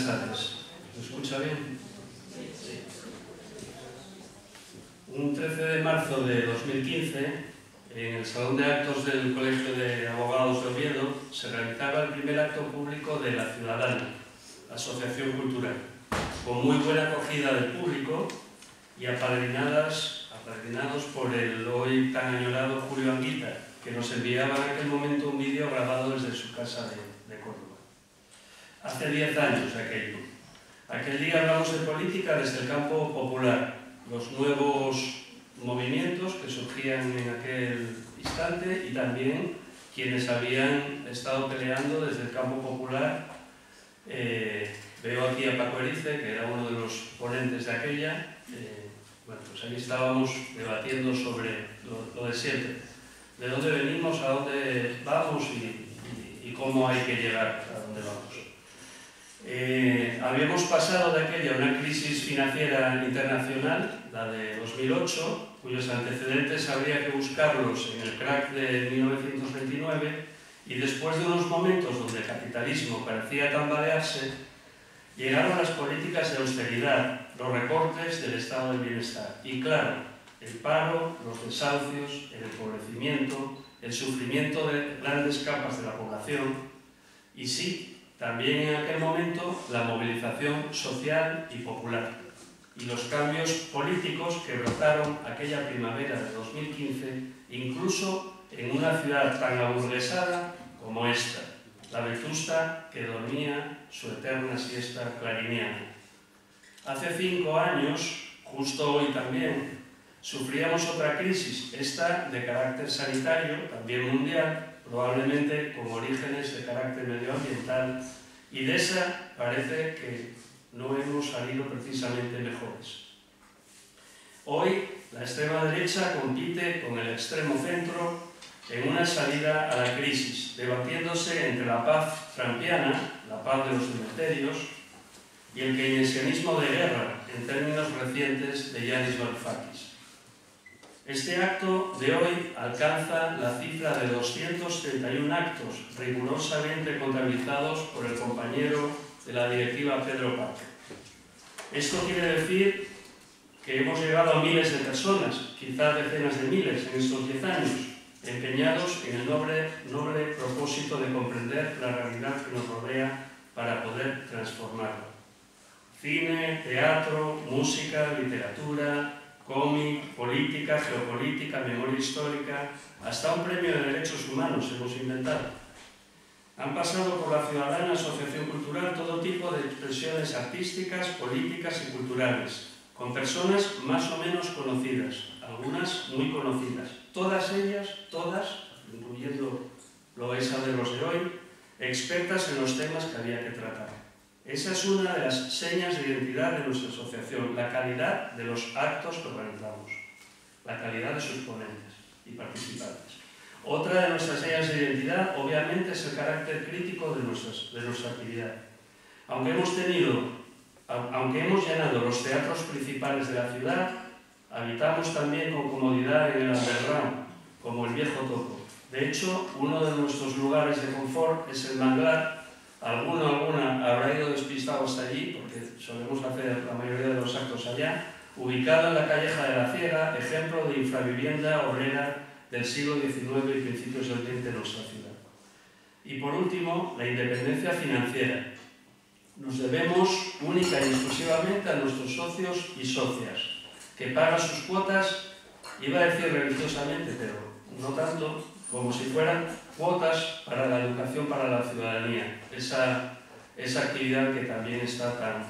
Buenas tardes. ¿Me escucha bien? Sí. Un 13 de marzo de 2015, en el Salón de Actos del Colegio de Abogados de Oviedo, se realizaba el primer acto público de La Ciudadana, Asociación Cultural, con muy buena acogida del público y apadrinados por el hoy tan añorado Julio Anguita, que nos enviaba en aquel momento un vídeo grabado desde su casa de Córdoba. Hace 10 años aquello. Aquel día hablamos de política desde el campo popular, los nuevos movimientos que surgían en aquel instante y también quienes habían estado peleando desde el campo popular. Veo aquí a Paco Erice, que era uno de los ponentes de aquella. Bueno, pues ahí estábamos debatiendo sobre lo de siempre. De dónde venimos, a dónde vamos y cómo hay que llegar a dónde vamos. Habíamos pasado de aquella una crisis financiera internacional, la de 2008, cuyos antecedentes habría que buscarlos en el crack de 1929, y después de unos momentos donde el capitalismo parecía tambalearse, llegaron las políticas de austeridad, los recortes del estado del bienestar y, claro, el paro, los desahucios, el empobrecimiento, el sufrimiento de grandes capas de la población y, sí, también en aquel momento la movilización social y popular y los cambios políticos que brotaron aquella primavera de 2015, incluso en una ciudad tan aburguesada como esta, la Vetusta que dormía su eterna siesta clariniana. Hace 5 años, justo hoy también, sufríamos otra crisis, esta de carácter sanitario, también mundial, probablemente con orígenes de carácter medioambiental, y de esa parece que no hemos salido precisamente mejores. Hoy la extrema derecha compite con el extremo centro en una salida a la crisis, debatiéndose entre la paz trampiana, la paz de los cementerios, y el keynesianismo de guerra, en términos recientes de Yanis Varoufakis. Este acto de hoy alcanza la cifra de 231 actos rigurosamente contabilizados por el compañero de la directiva Pedro Parque. Esto quiere decir que hemos llegado a miles de personas, quizás decenas de miles en estos 10 años, empeñados en el noble propósito de comprender la realidad que nos rodea para poder transformarla. Cine, teatro, música, literatura, cómic, política, geopolítica, memoria histórica, hasta un premio de derechos humanos hemos inventado. Han pasado por La Ciudadana Asociación Cultural todo tipo de expresiones artísticas, políticas y culturales, con personas más o menos conocidas, algunas muy conocidas, todas ellas, incluyendo Loesa de los de hoy, expertas en los temas que había que tratar. Esa es una de las señas de identidad de nuestra asociación, la calidad de los actos que organizamos, la calidad de sus ponentes y participantes. Otra de nuestras señas de identidad, obviamente, es el carácter crítico de nuestra actividad. Aunque hemos llenado los teatros principales de la ciudad, habitamos también con comodidad en el underground, como el Viejo Toco. De hecho, uno de nuestros lugares de confort es el Manglar. Alguna habrá ido despistado hasta allí, porque solemos hacer la mayoría de los actos allá, ubicado en la Calleja de la Ciega, ejemplo de infravivienda obrera del siglo XIX y principios del XX en nuestra ciudad. Y por último, la independencia financiera. Nos debemos única y exclusivamente a nuestros socios y socias, que pagan sus cuotas, iba a decir religiosamente, pero no tanto, como si fueran cuotas para la educación para la ciudadanía, esa actividad que también está tan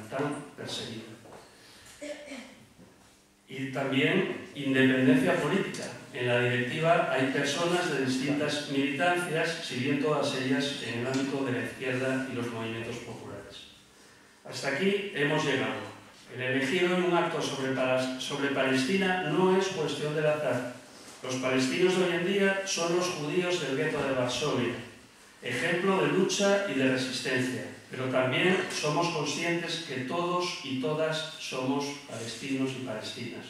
perseguida. Y también independencia política. En la directiva hay personas de distintas militancias, si bien todas ellas en el ámbito de la izquierda y los movimientos populares. Hasta aquí hemos llegado. El elegido en un acto sobre Palestina no es cuestión del azar. Los palestinos de hoy en día son los judíos del gueto de Varsovia, ejemplo de lucha y de resistencia, pero también somos conscientes que todos y todas somos palestinos y palestinas.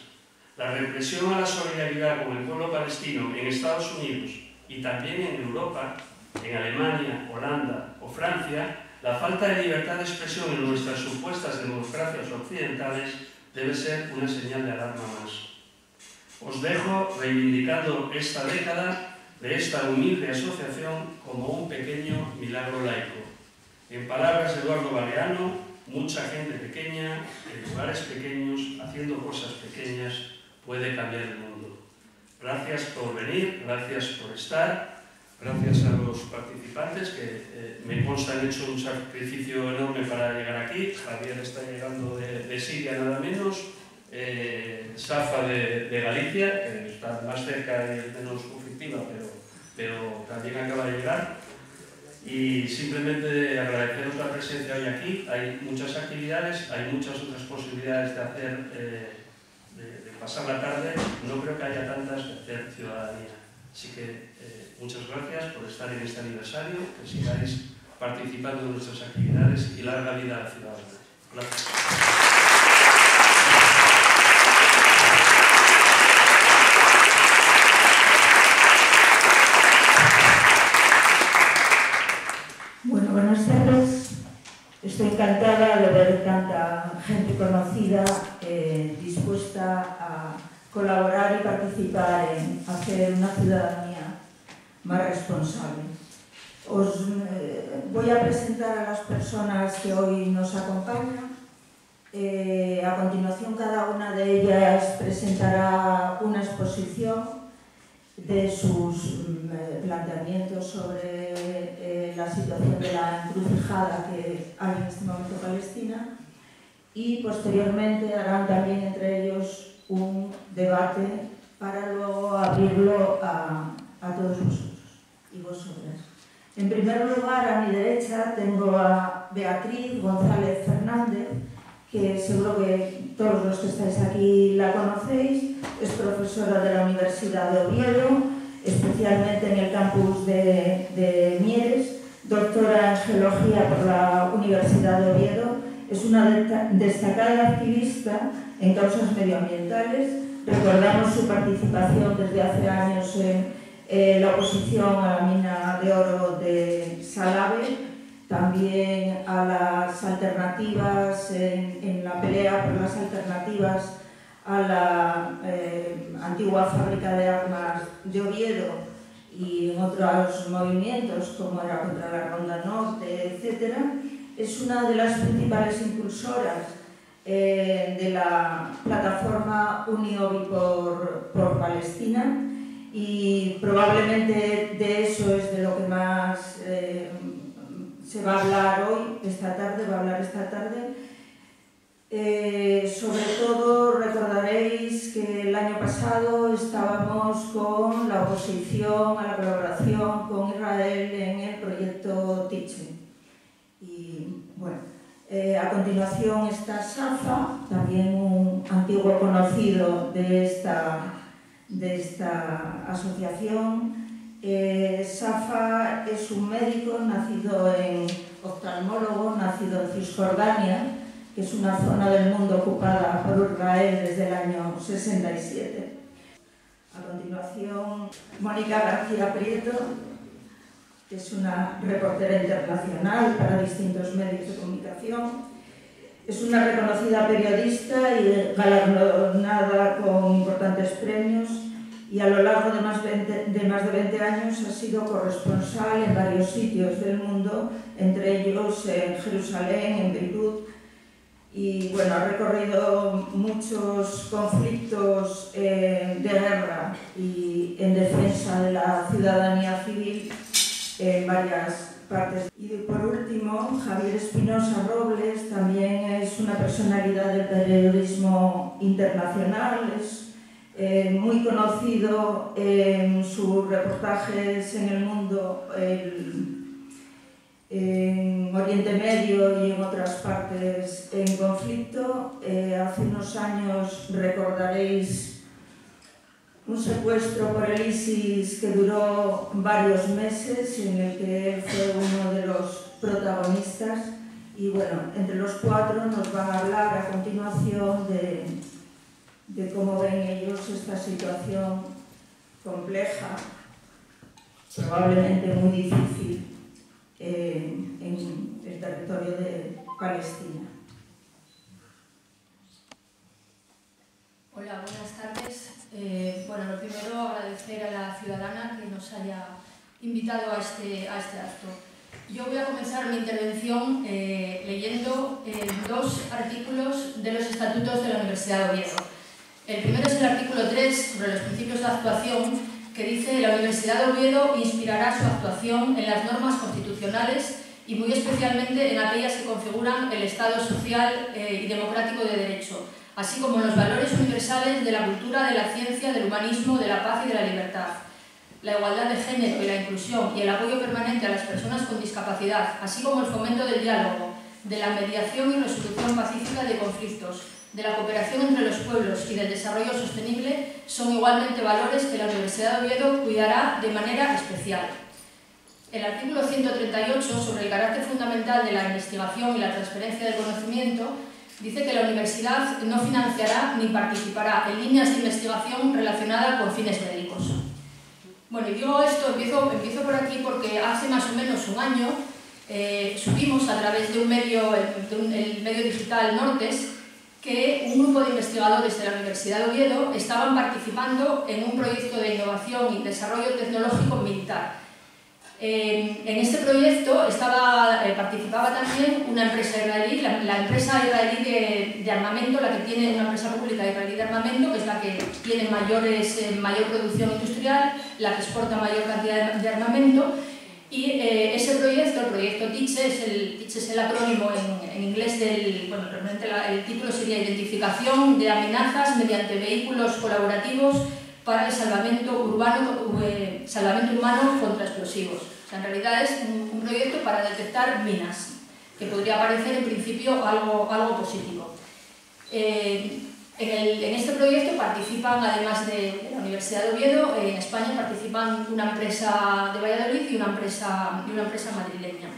La represión a la solidaridad con el pueblo palestino en Estados Unidos y también en Europa, en Alemania, Holanda o Francia, La falta de libertad de expresión en nuestras supuestas democracias occidentales debe ser una señal de alarma más. Os dejo reivindicando esta década de esta humilde asociación como un pequeño milagro laico. En palabras de Eduardo Galeano, mucha gente pequeña, en lugares pequeños, haciendo cosas pequeñas, puede cambiar el mundo. Gracias por venir, gracias por estar. Gracias a los participantes que me consta han hecho un sacrificio enorme para llegar aquí. Javier está llegando de Siria nada menos, Safa de Galicia, que está más cerca y es menos conflictiva, pero también acaba de llegar. Y simplemente agradeceros la presencia hoy aquí. Hay muchas actividades, hay muchas otras posibilidades de hacer, de pasar la tarde. No creo que haya tantas de hacer ciudadanía. Así que muchas gracias por estar en este aniversario, que sigáis participando en nuestras actividades y larga vida a la ciudadanía. Gracias. Bueno, buenas tardes. Estoy encantada de ver tanta gente conocida dispuesta a colaborar y participar en hacer una ciudadanía más responsable. Os voy a presentar a las personas que hoy nos acompañan. A continuación, cada una de ellas presentará una exposición de sus planteamientos sobre la situación de la encrucijada que hay en este momento en Palestina, y posteriormente harán también entre ellos un debate para luego abrirlo a todos vosotros y vosotras. En primer lugar, a mi derecha tengo a Beatriz González Fernández, que seguro que todos los que estáis aquí la conocéis. Es profesora de la Universidad de Oviedo, especialmente en el campus de Mieres, doctora en Geología por la Universidad de Oviedo. Es una destacada activista en causas medioambientales. Recordamos su participación desde hace años en la oposición a la mina de oro de Salave, también a las alternativas, en la pelea por las alternativas a la antigua fábrica de armas de Oviedo y en otros movimientos como era contra la Ronda Norte, etc. Es una de las principales impulsoras de la plataforma Uniovi por Palestina, y probablemente de eso es de lo que más se va a hablar hoy, esta tarde, sobre todo recordaréis que el año pasado estábamos con la oposición a la colaboración con Israel en el proyecto Teaching. Y bueno, a continuación está Safa, también un antiguo conocido de esta asociación. Safa es un médico oftalmólogo, nacido en Cisjordania, que es una zona del mundo ocupada por Israel desde el año 67. A continuación, Mónica García Prieto, que es una reportera internacional para distintos medios de comunicación. Es una reconocida periodista y galardonada con importantes premios, y a lo largo de más de 20 años ha sido corresponsal en varios sitios del mundo, entre ellos en Jerusalén, en Beirut, y bueno, ha recorrido muchos conflictos de guerra y en defensa de la ciudadanía civil en varias partes. Y por último, Javier Espinosa Robles también es una personalidad del periodismo internacional, es muy conocido en sus reportajes en el mundo, en Oriente Medio y en otras partes en conflicto. Hace unos años recordaréis un secuestro por el ISIS que duró varios meses y en el que él fue uno de los protagonistas. Y bueno, entre los cuatro nos van a hablar a continuación de cómo ven ellos esta situación compleja, probablemente muy difícil, en en el territorio de Palestina. Hola, buenas tardes. Bueno, lo primero, agradecer a la ciudadana que nos haya invitado a este acto. Yo voy a comenzar mi intervención leyendo dos artículos de los estatutos de la Universidad de Oviedo. El primero es el artículo 3 sobre los principios de actuación, que dice: la Universidad de Oviedo inspirará su actuación en las normas constitucionales y muy especialmente en aquellas que configuran el Estado social y democrático de derecho, así como en los valores universales de la cultura, de la ciencia, del humanismo, de la paz y de la libertad, la igualdad de género y la inclusión y el apoyo permanente a las personas con discapacidad, así como el fomento del diálogo, de la mediación y resolución pacífica de conflictos, de la cooperación entre los pueblos y del desarrollo sostenible, son igualmente valores que la Universidad de Oviedo cuidará de manera especial. El artículo 138, sobre el carácter fundamental de la investigación y la transferencia del conocimiento, dice que la universidad no financiará ni participará en líneas de investigación relacionadas con fines médicos. Bueno, y digo esto, empiezo por aquí porque hace más o menos un año supimos a través de un medio, el medio digital Nortes, que un grupo de investigadores de la Universidad de Oviedo estaban participando en un proyecto de innovación y desarrollo tecnológico militar. En este proyecto participaba también una empresa israelí, la empresa israelí de armamento, la que tiene una empresa pública israelí de armamento, que es la que tiene mayor producción industrial, la que exporta mayor cantidad de armamento. Y ese proyecto, el proyecto TICHE es el acrónimo en inglés bueno, realmente el título sería Identificación de amenazas mediante vehículos colaborativos para el salvamento humano contra explosivos. O sea, en realidad es un proyecto para detectar minas, que podría parecer en principio algo positivo. En este proyecto participan, además de la Universidad de Oviedo, en España participan una empresa de Valladolid y una empresa madrileña.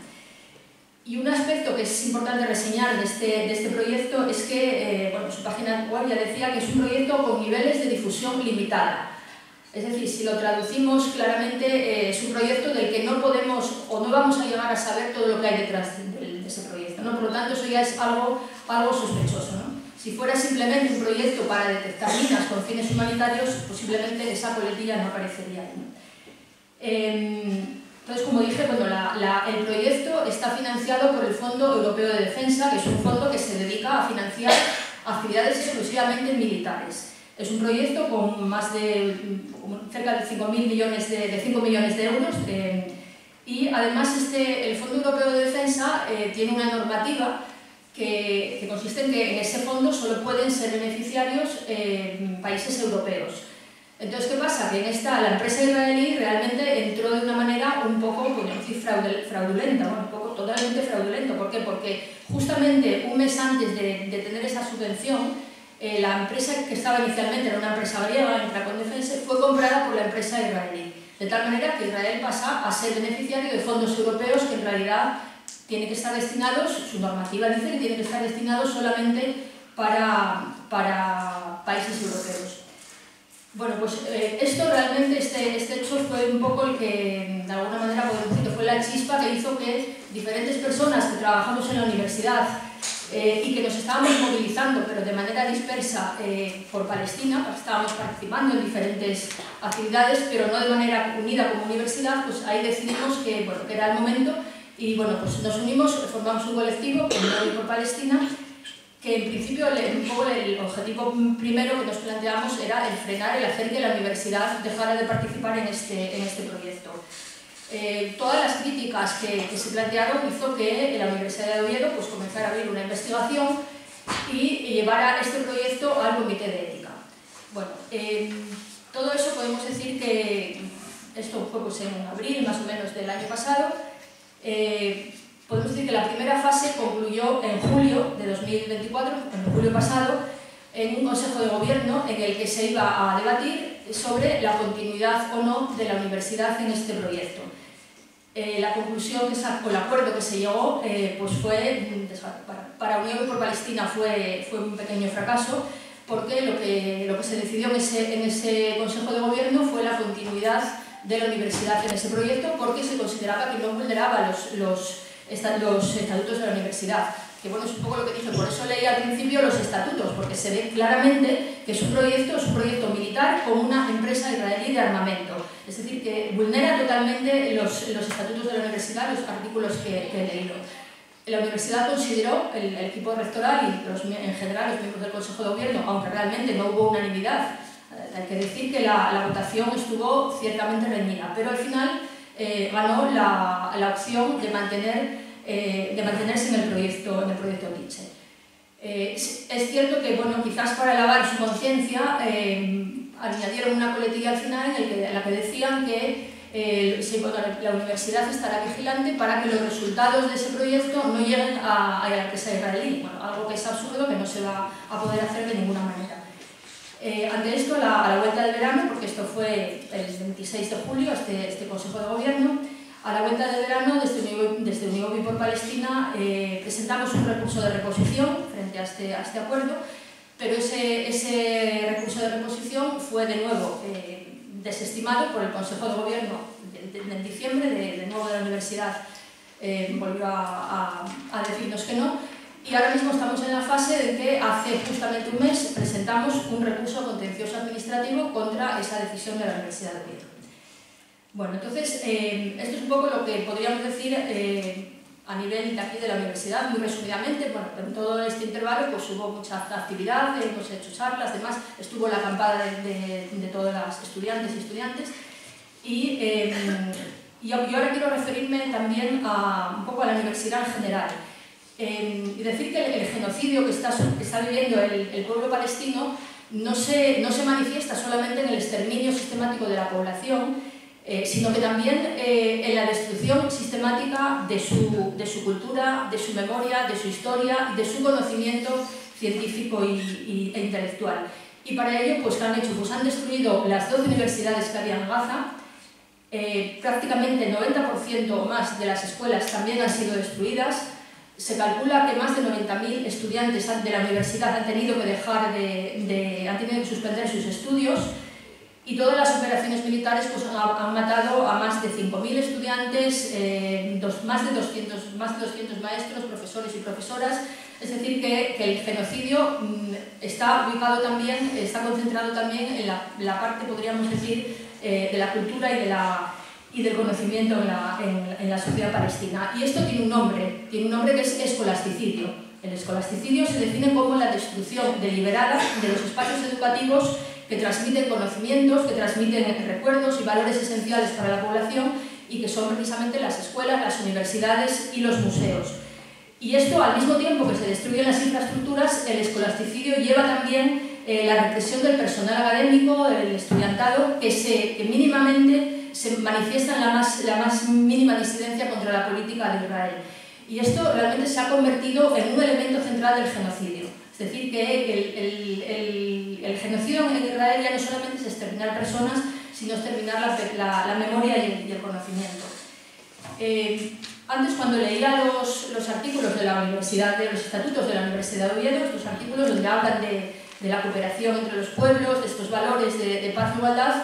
Y un aspecto que es importante reseñar de este proyecto es que, bueno, su página web ya decía que es un proyecto con niveles de difusión limitada. Es decir, si lo traducimos claramente, es un proyecto del que no podemos o no vamos a llegar a saber todo lo que hay detrás de ese proyecto, ¿no? Por lo tanto, eso ya es algo sospechoso, ¿no? Si fuera simplemente un proyecto para detectar minas con fines humanitarios, posiblemente esa coletilla no aparecería ahí. Entonces, como dije, bueno, el proyecto está financiado por el Fondo Europeo de Defensa, que es un fondo que se dedica a financiar actividades exclusivamente militares. Es un proyecto con más de cerca de 5 millones de euros y además el Fondo Europeo de Defensa tiene una normativa que consiste en que en ese fondo solo pueden ser beneficiarios países europeos. Entonces, ¿qué pasa? Que la empresa israelí realmente entró de una manera un poco, podríamos decir, fraudulenta, bueno, un poco totalmente fraudulento. ¿Por qué? Porque justamente un mes antes de tener esa subvención, la empresa que estaba inicialmente, era una empresa griega, Intracon Defense, fue comprada por la empresa israelí. De tal manera que Israel pasa a ser beneficiario de fondos europeos que en realidad tienen que estar destinados, su normativa dice que tienen que estar destinados solamente para países europeos. Bueno, pues esto realmente, este hecho fue un poco el que, de alguna manera, podemos decir que fue la chispa que hizo que diferentes personas que trabajamos en la universidad y que nos estábamos movilizando, pero de manera dispersa por Palestina, estábamos participando en diferentes actividades, pero no de manera unida como universidad, pues ahí decidimos que, bueno, que era el momento y bueno, pues nos unimos, formamos un colectivo, Unión por Palestina, que en principio un poco el objetivo primero que nos planteamos era el frenar, el hacer que la universidad dejara de participar en este proyecto. Todas las críticas que se plantearon hizo que la Universidad de Oviedo pues, comenzara a abrir una investigación y llevara este proyecto al Comité de Ética. Bueno, todo eso podemos decir que esto fue pues, en abril más o menos del año pasado. Podemos decir que la primera fase concluyó en julio de 2024, en julio pasado, en un consejo de gobierno en el que se iba a debatir sobre la continuidad o no de la universidad en este proyecto. La conclusión o el acuerdo que se llegó pues fue, para Unión por Palestina fue un pequeño fracaso, porque lo que se decidió en ese consejo de gobierno fue la continuidad de la universidad en ese proyecto, porque se consideraba que no vulneraba estatutos de la universidad. Que bueno, es un poco lo que dije, por eso leí al principio los estatutos, porque se ve claramente que es un proyecto militar con una empresa israelí de armamento. Es decir, que vulnera totalmente los estatutos de la universidad, los artículos que he leído. La universidad consideró, el equipo rectoral y en general los miembros del Consejo de Gobierno, aunque realmente no hubo unanimidad, hay que decir que la votación estuvo ciertamente reñida, pero al final ganó la opción de mantenerse en el proyecto Kitche. Es cierto que, bueno, quizás para lavar su conciencia añadieron una coletilla al final en la que decían que la universidad estará vigilante para que los resultados de ese proyecto no lleguen a la empresa israelí. Bueno, algo que es absurdo, que no se va a poder hacer de ninguna manera. Ante esto, a la vuelta del verano, porque esto fue el 26 de julio, este Consejo de Gobierno, a la vuelta del verano, desde Unió por Palestina, presentamos un recurso de reposición frente a este acuerdo, pero ese recurso de reposición fue de nuevo desestimado por el Consejo de Gobierno en diciembre, de nuevo de la universidad volvió a decirnos que no, y ahora mismo estamos en la fase de que hace justamente un mes presentamos un recurso contencioso administrativo contra esa decisión de la Universidad de Oviedo. Bueno, entonces, esto es un poco lo que podríamos decir a nivel de aquí de la universidad, muy resumidamente. Bueno, en todo este intervalo pues hubo mucha actividad, hemos hecho charlas, demás, estuvo la acampada de todas las estudiantes y estudiantes, y ahora quiero referirme también un poco a la universidad en general. Y decir que el genocidio que está viviendo el pueblo palestino no se manifiesta solamente en el exterminio sistemático de la población, sino que también en la destrucción sistemática de su cultura, de su memoria, de su historia y de su conocimiento científico e intelectual. Y para ello, pues, ¿qué han hecho? Pues han destruido las 12 universidades que había en Gaza, prácticamente el 90% o más de las escuelas también han sido destruidas. Se calcula que más de 90.000 estudiantes de la universidad han tenido que han tenido que suspender sus estudios, y todas las operaciones militares pues, han matado a más de 5.000 estudiantes, más de 200 maestros, profesores y profesoras. Es decir, que el genocidio está concentrado también en la parte, podríamos decir, de la cultura y del conocimiento en la sociedad palestina. Y esto tiene un nombre que es escolasticidio. El escolasticidio se define como la destrucción deliberada de los espacios educativos que transmiten conocimientos, que transmiten recuerdos y valores esenciales para la población, y que son precisamente las escuelas, las universidades y los museos. Y esto, al mismo tiempo que se destruyen las infraestructuras, el escolasticidio lleva también la represión del personal académico, del estudiantado, que mínimamente se manifiesta en la más mínima disidencia contra la política de Israel. Y esto realmente se ha convertido en un elemento central del genocidio. Es decir, que el genocidio en Israel ya no solamente es exterminar personas, sino exterminar la memoria y el conocimiento. Antes, cuando leía los artículos de la universidad, de los estatutos de la Universidad de Oviedo, estos artículos donde hablan de la cooperación entre los pueblos, de estos valores de paz y igualdad,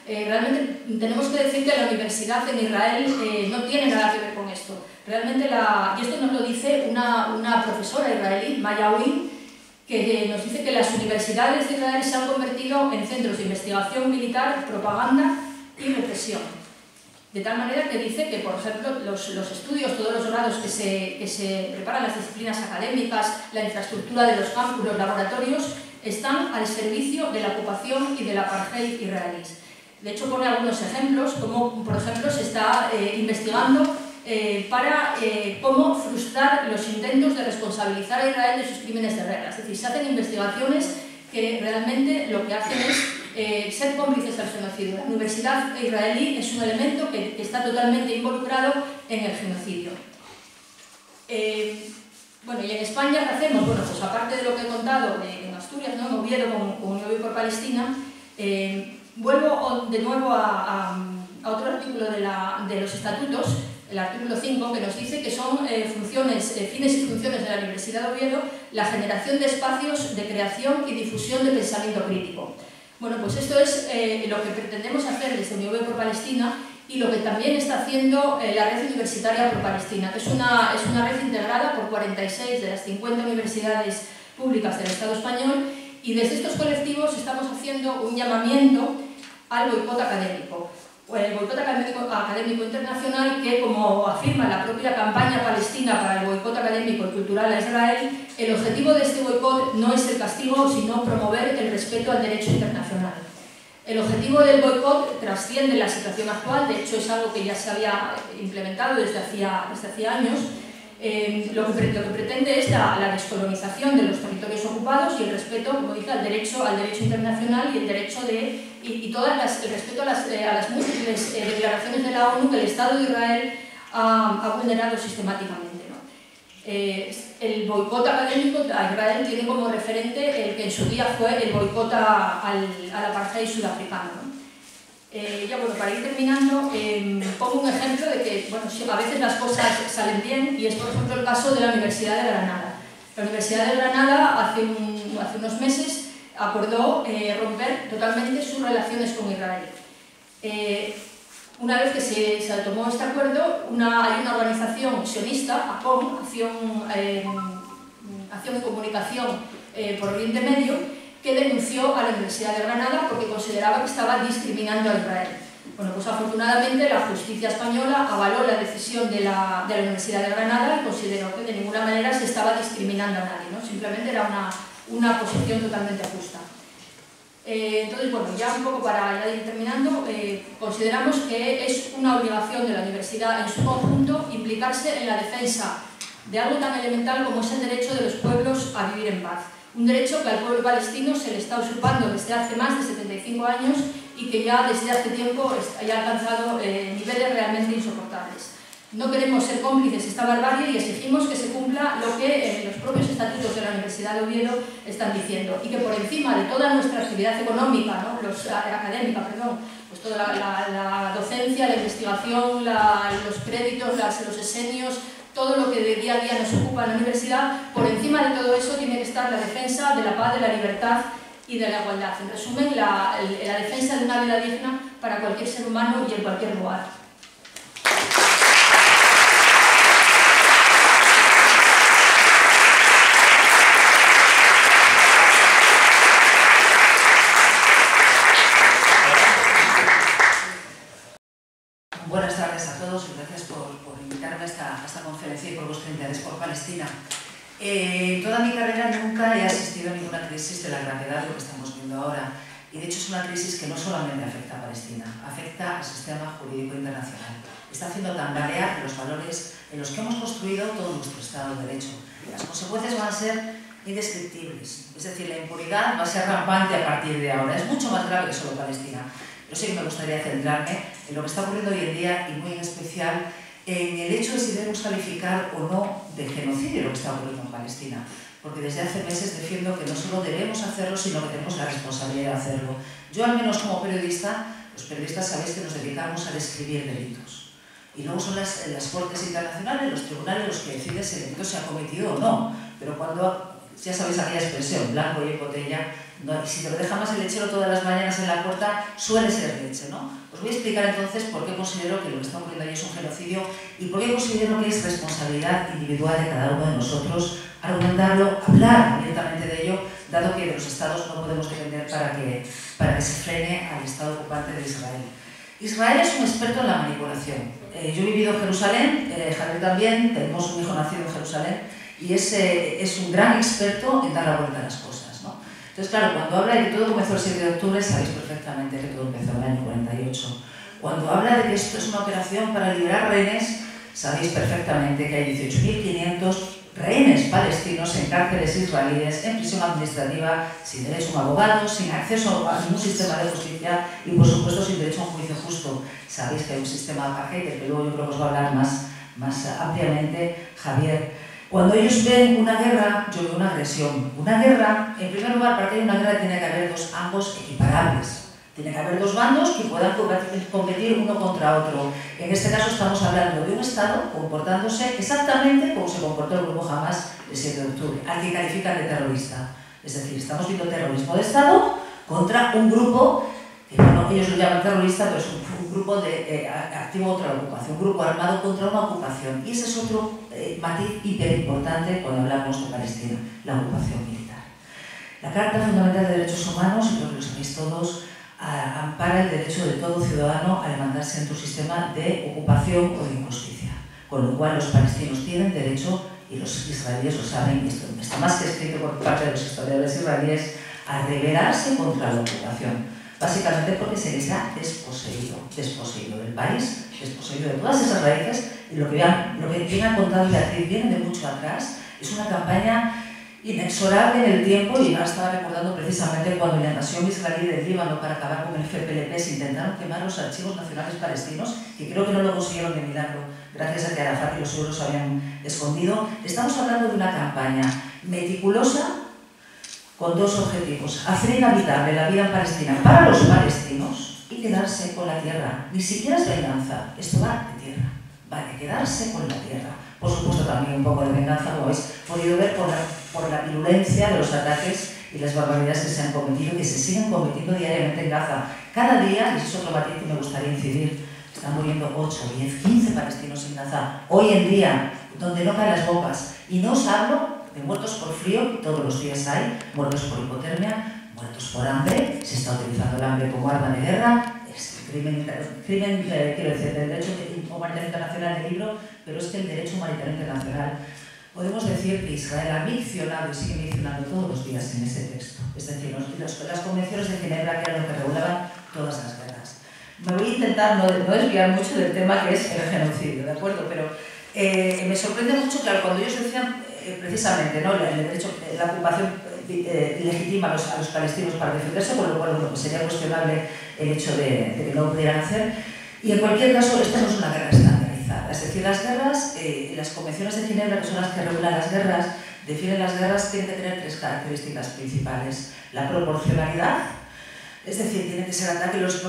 realmente tenemos que decir que la universidad en Israel no tiene nada que ver con esto. Realmente, y esto nos lo dice una profesora israelí, Maya Win, que nos dice que las universidades de Israel se han convertido en centros de investigación militar, propaganda y represión. De tal manera que dice que, por ejemplo, los estudios, todos los grados que se preparan, las disciplinas académicas, la infraestructura de los campus, los laboratorios, están al servicio de la ocupación y del apartheid israelíes. De hecho, pone algunos ejemplos, como por ejemplo se está investigando para cómo frustrar los intentos de responsabilizar a Israel de sus crímenes de guerra. Es decir, se hacen investigaciones que realmente lo que hacen es ser cómplices del genocidio. La universidad israelí es un elemento que está totalmente involucrado en el genocidio. Bueno, y en España, ¿qué hacemos? Bueno, pues aparte de lo que he contado en Asturias, ¿no? En Oviedo, con Unió por Palestina, vuelvo de nuevo a otro artículo de los estatutos, el artículo 5, que nos dice que son fines y funciones de la Universidad de Oviedo la generación de espacios de creación y difusión de pensamiento crítico. Bueno, pues esto es lo que pretendemos hacer desde Unió por Palestina, y lo que también está haciendo la Red Universitaria Pro-Palestina, que es una red integrada por 46 de las 50 universidades públicas del Estado español, y desde estos colectivos estamos haciendo un llamamiento al boicot académico. El boicot académico internacional, que, como afirma la propia campaña palestina para el boicot académico y cultural a Israel, el objetivo de este boicot no es el castigo, sino promover el respeto al derecho internacional. El objetivo del boicot trasciende la situación actual, de hecho es algo que ya se había implementado desde hacía años. Lo que pretende es la descolonización de los territorios ocupados y el respeto, como dice, al derecho internacional y el derecho el respeto a las múltiples declaraciones de la ONU que el Estado de Israel ha vulnerado sistemáticamente, ¿no? El boicot académico a Israel tiene como referente el que en su día fue el boicot al apartheid sudafricano, ¿no? Para ir terminando, pongo un ejemplo de que a veces las cosas salen bien, y es por ejemplo el caso de la Universidad de Granada. La Universidad de Granada hace unos meses acordó romper totalmente sus relaciones con Israel. Una vez que se tomó este acuerdo, hay una organización sionista, ACOM, Acción y Comunicación por Oriente Medio, que denunció a la Universidad de Granada porque consideraba que estaba discriminando a Israel. Bueno, pues afortunadamente la justicia española avaló la decisión de la Universidad de Granada y consideró que de ninguna manera se estaba discriminando a nadie, ¿no? Simplemente era una posición totalmente justa. Entonces, ya un poco para ir terminando, consideramos que es una obligación de la universidad en su conjunto implicarse en la defensa de algo tan elemental como es el derecho de los pueblos a vivir en paz. Un derecho que al pueblo palestino se le está usurpando desde hace más de 75 años y que ya desde hace tiempo haya alcanzado niveles realmente insoportables. No queremos ser cómplices de esta barbarie y exigimos que se cumpla lo que los propios estatutos de la Universidad de Oviedo están diciendo, y que por encima de toda nuestra actividad económica, académica, pues toda la docencia, la investigación, los créditos, los exenios, todo lo que de día a día nos ocupa en la universidad, por encima de todo eso tiene que estar la defensa de la paz, de la libertad y de la igualdad. En resumen, la defensa de una vida digna para cualquier ser humano y en cualquier lugar. Buenas tardes a todos y gracias por invitarme a esta conferencia y por vuestro interés por Palestina. Toda mi carrera nunca he asistido a ninguna crisis de la gravedad de lo que estamos viendo ahora, y de hecho es una crisis que no solamente afecta a Palestina, afecta al sistema jurídico internacional. Está haciendo tambalear los valores en los que hemos construido todo nuestro Estado de Derecho. Las consecuencias van a ser indescriptibles, es decir, la impunidad va a ser rampante a partir de ahora. Es mucho más grave que solo Palestina. Pero sí que me gustaría centrarme en lo que está ocurriendo hoy en día, y muy en especial en el hecho de si debemos calificar o no de genocidio lo que está ocurriendo en Palestina. Porque desde hace meses defiendo que no solo debemos hacerlo, sino que tenemos la responsabilidad de hacerlo. Yo, al menos como periodista, los periodistas sabéis que nos dedicamos a describir delitos. Y luego son las cortes internacionales, los tribunales, los que deciden si el delito se ha cometido o no. Pero cuando, ya sabéis aquella expresión, blanco y en botella, no, si te lo deja más el lechero todas las mañanas en la puerta, suele ser leche, ¿no? Os voy a explicar entonces por qué considero que lo que está ocurriendo ahí es un genocidio y por qué considero que es responsabilidad individual de cada uno de nosotros argumentarlo, hablar abiertamente de ello, dado que de los estados no podemos depender para que se frene al estado ocupante de Israel. Israel es un experto en la manipulación. Yo he vivido en Jerusalén, Javier también, tenemos un hijo nacido en Jerusalén, y es un gran experto en dar la vuelta a las cosas. Entonces, claro, cuando habla de que todo comenzó el 7 de octubre, sabéis perfectamente que todo empezó en el año 48. Cuando habla de que esto es una operación para liberar rehenes, sabéis perfectamente que hay 18.500 rehenes palestinos en cárceles israelíes, en prisión administrativa, sin derecho a un abogado, sin acceso a ningún sistema de justicia y, por supuesto, sin derecho a un juicio justo. Sabéis que hay un sistema de apartheid, del que luego yo creo que os va a hablar más ampliamente Javier. Cuando ellos ven una guerra, yo veo una agresión. Una guerra, en primer lugar, para que haya una guerra tiene que haber ambos equiparables. Tiene que haber dos bandos que puedan competir uno contra otro. En este caso estamos hablando de un Estado comportándose exactamente como se comportó el grupo Hamas el 7 de octubre, al que califican de terrorista. Es decir, estamos viendo terrorismo de Estado contra un grupo que, bueno, ellos lo llaman terrorista, pero es un un grupo activo contra la ocupación, un grupo armado contra una ocupación. Y ese es otro matiz hiperimportante cuando hablamos de Palestina, la ocupación militar. La Carta Fundamental de Derechos Humanos, creo que lo sabéis todos, ampara el derecho de todo ciudadano a levantarse en un sistema de ocupación o de injusticia, con lo cual los palestinos tienen derecho, y los israelíes lo saben, y esto está más que escrito por parte de los historiadores israelíes, a rebelarse contra la ocupación, básicamente porque se les ha desposeído del país, desposeído de todas esas raíces, y lo que bien ha contado Beatriz viene de mucho atrás, es una campaña inexorable en el tiempo, y ahora estaba recordando precisamente cuando en la invasión israelí del Líbano para acabar con el FPLP se intentaron quemar los archivos nacionales palestinos, que creo que no lo consiguieron de milagro, gracias a que Arafat y los suyos los habían escondido. Estamos hablando de una campaña meticulosa con dos objetivos: hacer inhabitable la vida en Palestina para los palestinos y quedarse con la tierra. Ni siquiera es venganza, esto va de tierra, va de quedarse con la tierra. Por supuesto también un poco de venganza, como habéis podido ver por la virulencia de los ataques y las barbaridades que se han cometido, que se siguen cometiendo diariamente en Gaza. Cada día, y eso es otro matiz que me gustaría incidir, están muriendo 8, 10, 15 palestinos en Gaza. Hoy en día, donde no caen las bombas. Y no os hablo de muertos por frío, que todos los días hay, muertos por hipotermia, muertos por hambre. Se está utilizando el hambre como arma de guerra. Es crimen, quiero decir, el derecho humanitario internacional del libro, pero es que el derecho humanitario internacional, podemos decir que Israel ha miccionado y sigue miccionando todos los días en ese texto. Es decir, las convenciones de Ginebra, que eran lo que regulaban todas las guerras. Me voy a intentar no desviar mucho del tema que es el genocidio, ¿de acuerdo? Pero me sorprende mucho, claro, cuando ellos decían precisamente, ¿no?, el derecho, la ocupación legitima a los palestinos para defenderse, con lo cual, bueno, pues sería cuestionable el hecho de que no lo pudieran hacer. Y en cualquier caso, esto no es una guerra estandarizada. Es decir, las guerras, las convenciones de Ginebra, que son las que regulan las guerras, definen las guerras, tienen que tener tres características principales. La proporcionalidad, es decir, tienen que ser ataques, los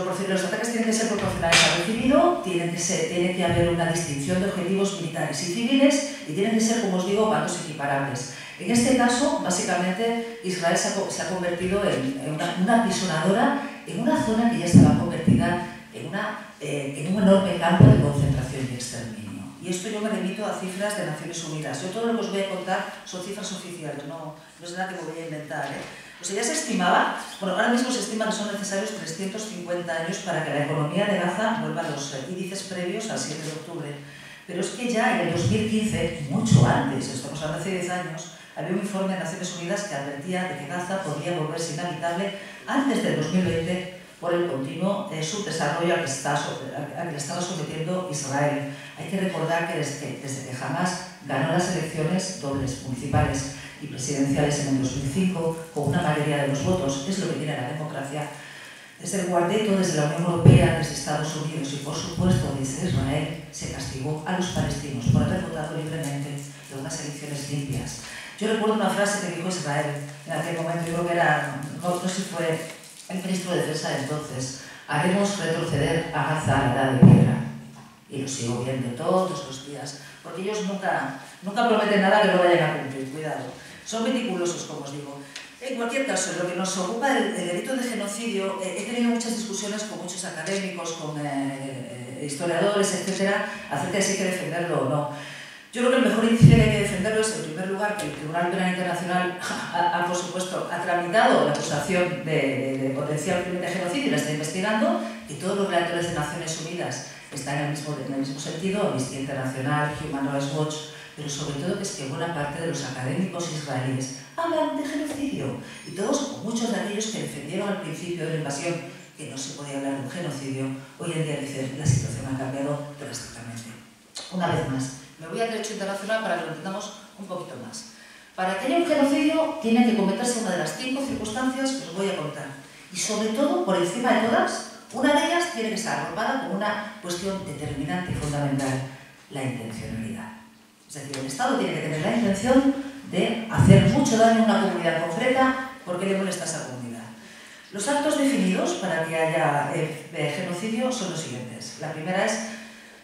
ataques tienen que ser proporcionales al recibido, tiene que haber una distinción de objetivos militares y civiles, y tienen que ser, como os digo, bandos equiparables. En este caso, básicamente, Israel se ha convertido en una apisonadora, en una zona que ya estaba convertida en un enorme campo de concentración y exterminio. Y esto yo me remito a cifras de Naciones Unidas. Yo todo lo que os voy a contar son cifras oficiales, no es nada que me voy a inventar, O sea, ya se estimaba, bueno, ahora mismo se estima que son necesarios 350 años para que la economía de Gaza vuelva a los índices previos al 7 de octubre. Pero es que ya en el 2015, mucho antes, estamos hablando de hace 10 años, había un informe de Naciones Unidas que advertía de que Gaza podría volverse inhabitable antes del 2020 por el continuo subdesarrollo al que estaba sometiendo Israel. Hay que recordar que desde que Hamas ganó las elecciones dobles, municipales y presidenciales en el 2005, con una mayoría de los votos, es lo que tiene la democracia, desde el cuarteto, desde la Unión Europea, desde Estados Unidos y, por supuesto, desde Israel, se castigó a los palestinos por haber votado libremente en unas elecciones limpias. Yo recuerdo una frase que dijo Israel en aquel momento, yo creo que era, no sé si fue el ministro de Defensa de entonces: haremos retroceder a Gaza a la edad de piedra. Y lo sigo viendo todos los días, porque ellos nunca prometen nada que no vayan a cumplir, cuidado. Son meticulosos, como os digo. En cualquier caso, lo que nos ocupa el delito de genocidio, he tenido muchas discusiones con muchos académicos, con historiadores, etcétera, acerca de si hay que defenderlo o no. Yo creo que el mejor índice que hay que defenderlo es, en primer lugar, que el Tribunal Penal Internacional por supuesto, ha tramitado la acusación de potencial crimen de genocidio y la está investigando, y todos los relatores de Naciones Unidas están en el mismo sentido, Amnistía Internacional, Human Rights Watch, pero sobre todo que es que buena parte de los académicos israelíes hablan de genocidio, y todos, muchos de aquellos que defendieron al principio de la invasión que no se podía hablar de un genocidio, hoy en día dicen que la situación ha cambiado drásticamente. Una vez más, me voy al derecho internacional para que lo entendamos un poquito más. Para que haya un genocidio tiene que cometerse una de las 5 circunstancias que os voy a contar. Y sobre todo, por encima de todas, una de ellas tiene que estar arropada con una cuestión determinante y fundamental: la intencionalidad. Es decir, el Estado tiene que tener la intención de hacer mucho daño a una comunidad concreta porque le molesta a esa comunidad. Los actos definidos para que haya genocidio son los siguientes. La primera es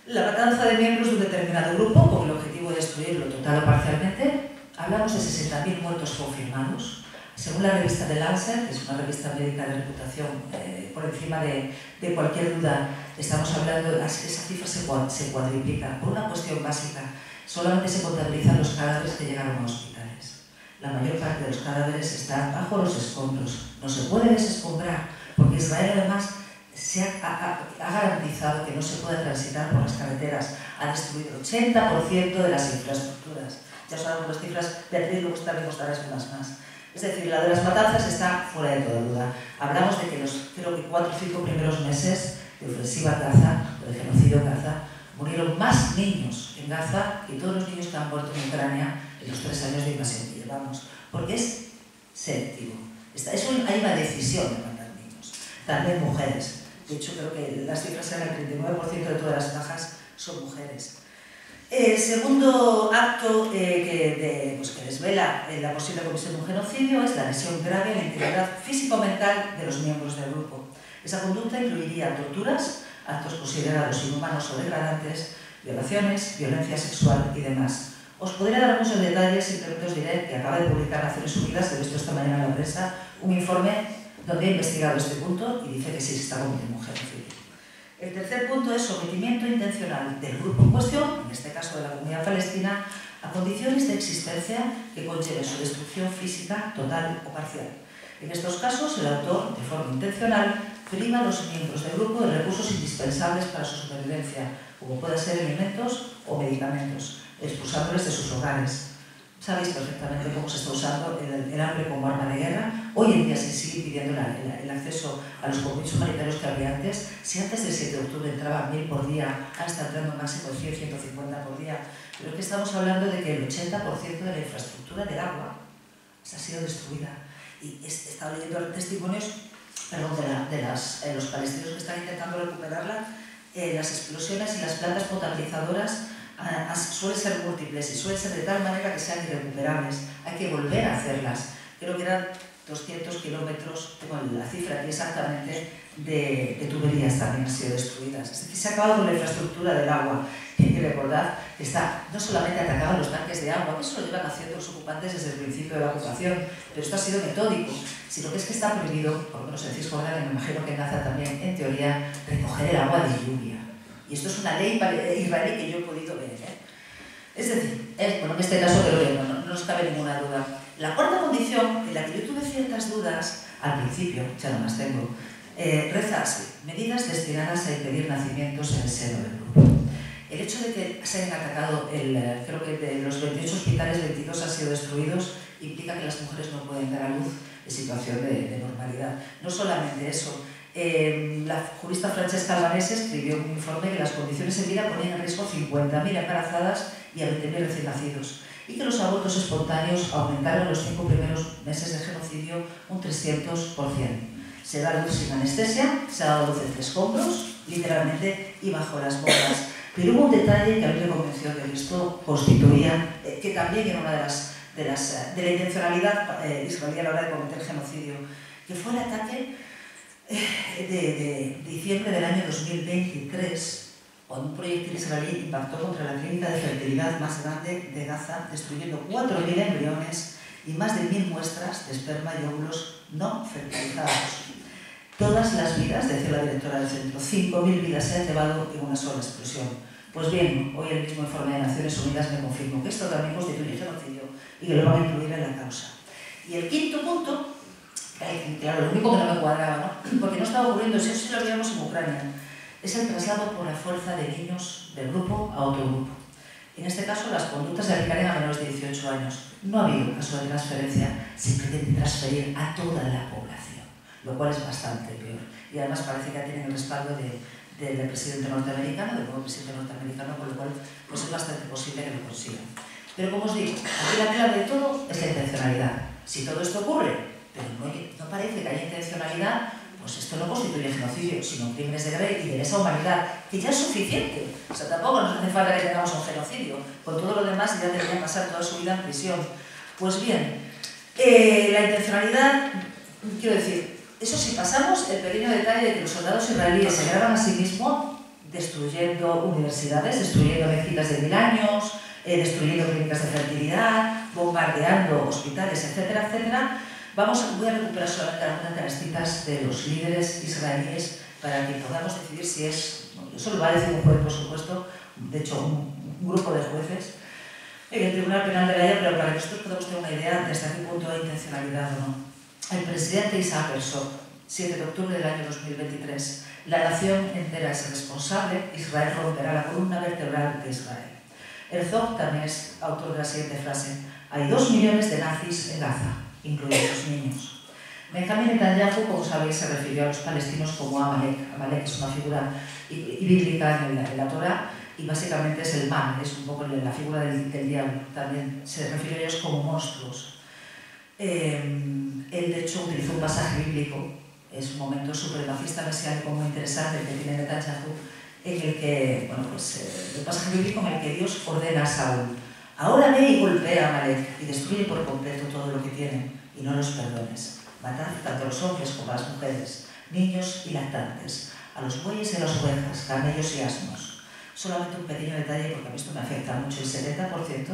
la matanza de miembros de un determinado grupo con el objetivo de destruirlo total o parcialmente. Hablamos de 60.000 muertos confirmados. Según la revista The Lancet, que es una revista médica de reputación por encima de cualquier duda, estamos hablando de esa cifra se cuadriplica por una cuestión básica. Solamente se contabilizan los cadáveres que llegaron a hospitales. La mayor parte de los cadáveres están bajo los escombros. No se puede desescombrar, porque Israel además se ha garantizado que no se puede transitar por las carreteras. Ha destruido el 80% de las infraestructuras. Ya sabemos las cifras, Beatriz luego también mostrará algunas más. Es decir, la de las matanzas está fuera de toda duda. Hablamos de que los, creo que 4 o 5 primeros meses de ofensiva a Gaza, o de genocidio en Gaza, murieron más niños en Gaza que todos los niños que han muerto en Ucrania en los 3 años de invasión que llevamos. Porque es selectivo. Hay una decisión de matar niños. También mujeres. De hecho, creo que las cifras eran el 39% de todas las bajas son mujeres. El segundo acto que desvela la posible comisión de un genocidio es la lesión grave a la integridad físico-mental de los miembros del grupo. Esa conducta incluiría torturas, actos considerados inhumanos o degradantes, violaciones, violencia sexual y demás. Os podría dar muchos detalles, simplemente os diré que acaba de publicar Naciones Unidas, he visto esta mañana en la prensa, un informe donde ha investigado este punto y dice que sí se está cometiendo un genocidio. El tercer punto es sometimiento intencional del grupo en cuestión, en este caso de la comunidad palestina, a condiciones de existencia que conlleven su destrucción física total o parcial. En estos casos, el autor, de forma intencional, priva a los miembros del grupo de recursos indispensables para su supervivencia, como pueden ser alimentos o medicamentos, expulsándoles de sus hogares. Sabéis perfectamente cómo se está usando el hambre como arma de guerra. Hoy en día se sigue pidiendo el acceso a los compromisos humanitarios que había antes. Si antes del 7 de octubre entraban 1000 por día, ahora está entrando máximo de 100, 150 por día. Pero es que estamos hablando de que el 80% de la infraestructura del agua se ha sido destruida. Y he estado leyendo testimonios de los palestinos que están intentando recuperarla. Las explosiones y las plantas potabilizadoras suelen ser múltiples y suelen ser de tal manera que sean irrecuperables. Hay que volver a hacerlas. Creo que eran 200 kilómetros, tengo la cifra aquí exactamente, de tuberías también han sido destruidas. Es decir, se ha acabado con la infraestructura del agua. Hay que recordar que está no solamente atacado los tanques de agua, que eso lo llevan haciendo los ocupantes desde el principio de la ocupación, pero esto ha sido metódico, sino que es que está prohibido, por lo menos en Cisjordania, me imagino que en Gaza también, en teoría, recoger el agua de lluvia. Y esto es una ley israelí que yo he podido ver. Es decir, bueno, en este caso creo que no nos cabe ninguna duda. La cuarta condición, en la que yo tuve ciertas dudas, al principio, ya no las tengo, reza así: medidas destinadas a impedir nacimientos en el seno del grupo. El hecho de que se hayan atacado, creo que de los 28 hospitales, 22 han sido destruidos, implica que las mujeres no pueden dar a luz en situación de normalidad. No solamente eso, la jurista Francesca Albanese escribió un informe que las condiciones en vida ponían en riesgo 50.000 embarazadas y a 20.000 recién nacidos, y que los abortos espontáneos aumentaron en los 5 primeros meses de genocidio un 300%. Se da luz sin anestesia, se ha dado luz entre escombros, literalmente, y bajo las bombas. Pero hubo un detalle que a mí me convenció de que esto constituía, que también era una de la intencionalidad israelí a la hora de cometer genocidio, que fue el ataque de diciembre del año 2023, cuando un proyectil israelí impactó contra la clínica de fertilidad más grande de Gaza, destruyendo 4.000 embriones y más de 1.000 muestras de esperma y óvulos no fertilizados. Todas las vidas, decía la directora del centro, 5.000 vidas se han llevado en una sola explosión. Pues bien, hoy el mismo informe de Naciones Unidas me confirmó que esto también constituye genocidio y que lo van a incluir en la causa. Y el quinto punto, claro, lo único que no me cuadraba, ¿no? Porque no estaba ocurriendo, eso sí lo veíamos en Ucrania, es el traslado por la fuerza de niños del grupo a otro grupo. En este caso, las conductas se aplicarían a menores de 18 años. No ha habido caso de transferencia, se pretende transferir a toda la población, lo cual es bastante peor. Y además parece que ya tienen el respaldo del presidente norteamericano, del nuevo presidente norteamericano, con lo cual pues es bastante posible que lo consigan. Pero como os digo, aquí la clave de todo es la intencionalidad. Si todo esto ocurre, pero no parece que haya intencionalidad, pues esto no constituye genocidio, sino crímenes de guerra y de lesa humanidad, que ya es suficiente. O sea, tampoco nos hace falta que tengamos un genocidio. Con todo lo demás ya debería pasar toda su vida en prisión. Pues bien, la intencionalidad, quiero decir, eso sí, pasamos el pequeño detalle de que los soldados israelíes se graban a sí mismos destruyendo universidades, destruyendo mezquitas de 1000 años, destruyendo clínicas de fertilidad, bombardeando hospitales, etcétera, etcétera. Voy a recuperar solamente algunas de las citas de los líderes israelíes para que podamos decidir si es, eso lo va a decir un juez, por supuesto, de hecho un grupo de jueces, en el Tribunal Penal de la Haya, pero para que nosotros podamos tener una idea de hasta qué punto hay intencionalidad o no. El presidente Isaac Herzog, 7 de octubre del año 2023, la nación entera es responsable, Israel romperá la columna vertebral de Israel. Herzog también es autor de la siguiente frase: hay 2 millones de nazis en Gaza, incluidos los niños. Benjamín Netanyahu, como sabéis, se refirió a los palestinos como Amalek. Amalek es una figura bíblica en la Torá y básicamente es el mal, es un poco la figura del diablo. También se refirió a ellos como monstruos. Él, de hecho, utilizó un pasaje bíblico, es un momento supremacista mesiánico muy interesante el que tiene Netanyahu, en el que, bueno, pues, el pasaje bíblico en el que Dios ordena a Saúl: ahora ve y golpea a Amalek y destruye por completo todo lo que tienen y no los perdones. Matad tanto a los hombres como a las mujeres, niños y lactantes, a los bueyes y a las ovejas, camellos y asnos. Solamente un pequeño detalle, porque a mí esto me afecta mucho: el 70%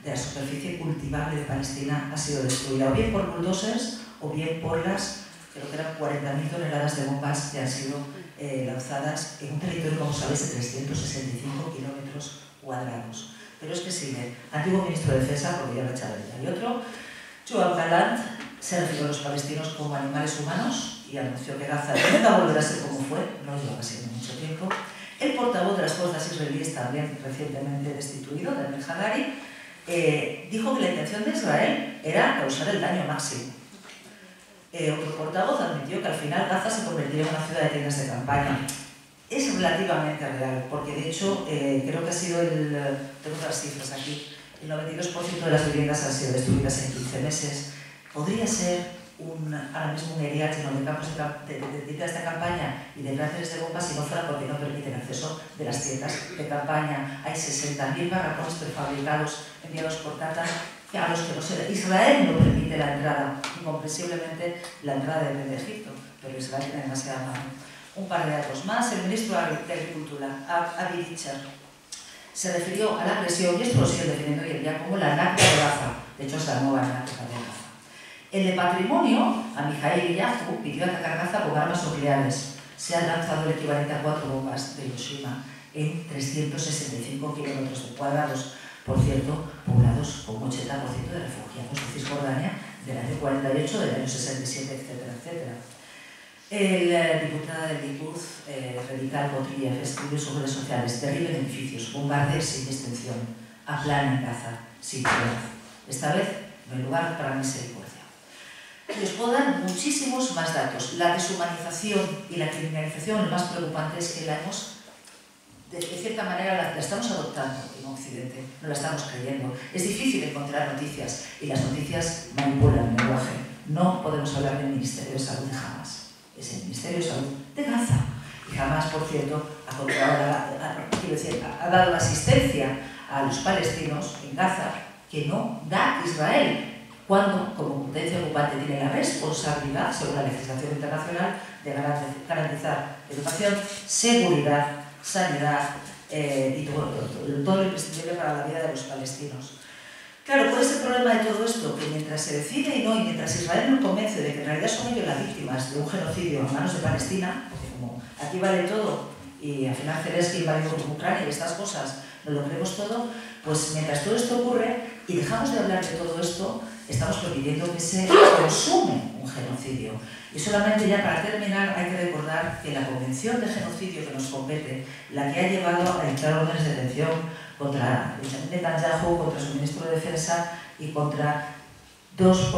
de la superficie cultivable de Palestina ha sido destruida, o bien por bulldozers, o bien por las, creo que eran 40.000 toneladas de bombas que han sido lanzadas en un territorio, como sabéis, de 365 kilómetros cuadrados. Pero es que sigue, antiguo ministro de Defensa, porque ya lo he echado ya, y otro, Joab Galant, se refirió a los palestinos como animales humanos y anunció que Gaza nunca volverá a ser como fue, no lleva siendo mucho tiempo. El portavoz de las fuerzas israelíes, también recientemente destituido, Daniel Hagari, dijo que la intención de Israel era causar el daño máximo. Otro portavoz admitió que al final Gaza se convertiría en una ciudad de tiendas de campaña. Es relativamente real, porque de hecho creo que ha sido tengo otras cifras aquí, el 92% de las viviendas han sido destruidas en 15 meses. Podría ser ahora mismo un erial lleno de campos de tiendas de campaña y de cráteres de bombas si no fuera porque no permiten acceso de las tiendas de campaña. Hay 60.000 barracones prefabricados enviados por Qatar a los que no se... Israel no permite la entrada, incomprensiblemente la entrada de Egipto, pero Israel tiene demasiada mano. Un par de datos más. El ministro de Agricultura, Avi Dicher, se refirió a la agresión, y esto lo sigue definiendo hoy en día, como la Nakba de Gaza. De hecho, es la nueva Nakba de Gaza. El de Patrimonio, Amijail Yahu, pidió atacar Gaza con armas nucleares. Se han lanzado el equivalente a 4 bombas de Hiroshima en 365 kilómetros cuadrados, por cierto, poblados con 80% de refugiados de Cisjordania del año 48, del año 67, etcétera, etcétera. El diputado del Likud, Radical Gottlieb, escribió en sus redes sociales: derriben edificios, bombardeen sin distinción, aplanen Gaza, sin piedad. Esta vez no hay lugar para misericordia. Y os puedo dar muchísimos más datos. La deshumanización y la criminalización, lo más preocupante es que la hemos, de cierta manera, la estamos adoptando en Occidente, no la estamos creyendo. Es difícil encontrar noticias y las noticias manipulan el lenguaje. No podemos hablar del Ministerio de Salud de Hamas. Es el Ministerio de Salud de Gaza. Y Hamas, por cierto, ha dado la asistencia a los palestinos en Gaza que no da Israel, cuando, como potencia ocupante, tiene la responsabilidad, según la legislación internacional, de garantizar educación, seguridad, sanidad y todo lo imprescindible para la vida de los palestinos. Claro, ¿cuál es el problema de todo esto? Que mientras se decide y mientras Israel no convence de que en realidad son ellos las víctimas de un genocidio a manos de Palestina, porque como aquí vale todo y al final Zelensky invadió Ucrania y estas cosas, nos lo creemos todo, pues mientras todo esto ocurre y dejamos de hablar de todo esto, estamos permitiendo que se consume un genocidio. Y solamente ya para terminar hay que recordar que la Convención de Genocidio que nos compete, la que ha llevado a dictar órdenes de detención contra Netanyahu, contra su ministro de Defensa y contra dos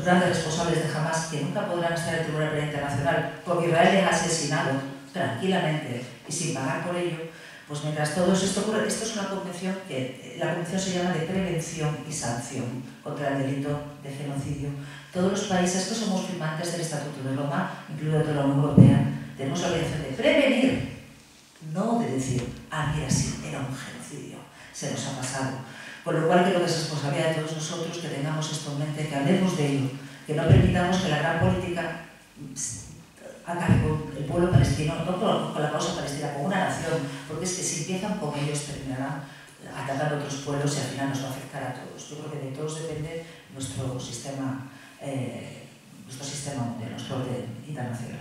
grandes responsables de Hamas que nunca podrán estar en el Tribunal Penal Internacional porque Israel les ha asesinado tranquilamente y sin pagar por ello. Pues mientras todo esto ocurre, esto es una convención que la convención se llama de prevención y sanción contra el delito de genocidio. Todos los países que somos firmantes del Estatuto de Roma, incluido toda la Unión Europea, tenemos la obligación de prevenir, no de decir, mira, sí, era un genocidio, se nos ha pasado. Con lo cual creo que es responsabilidad de todos nosotros que tengamos esto en mente, que hablemos de ello, que no permitamos que la gran política acabe con el pueblo palestino, no con la causa palestina, con una nación, porque es que si empiezan con ellos terminarán atacando a otros pueblos y al final nos va a afectar a todos. Yo creo que de todos depende nuestro sistema nuestro sistema de transporte internacional.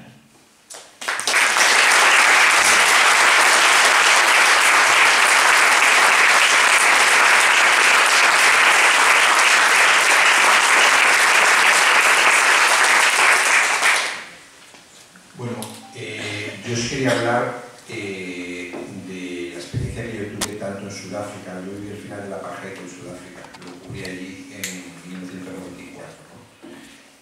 Bueno, yo os quería hablar de la experiencia que yo tuve tanto en Sudáfrica. Yo viví el final del apartheid en Sudáfrica, lo cubrí allí en 1994, ¿no?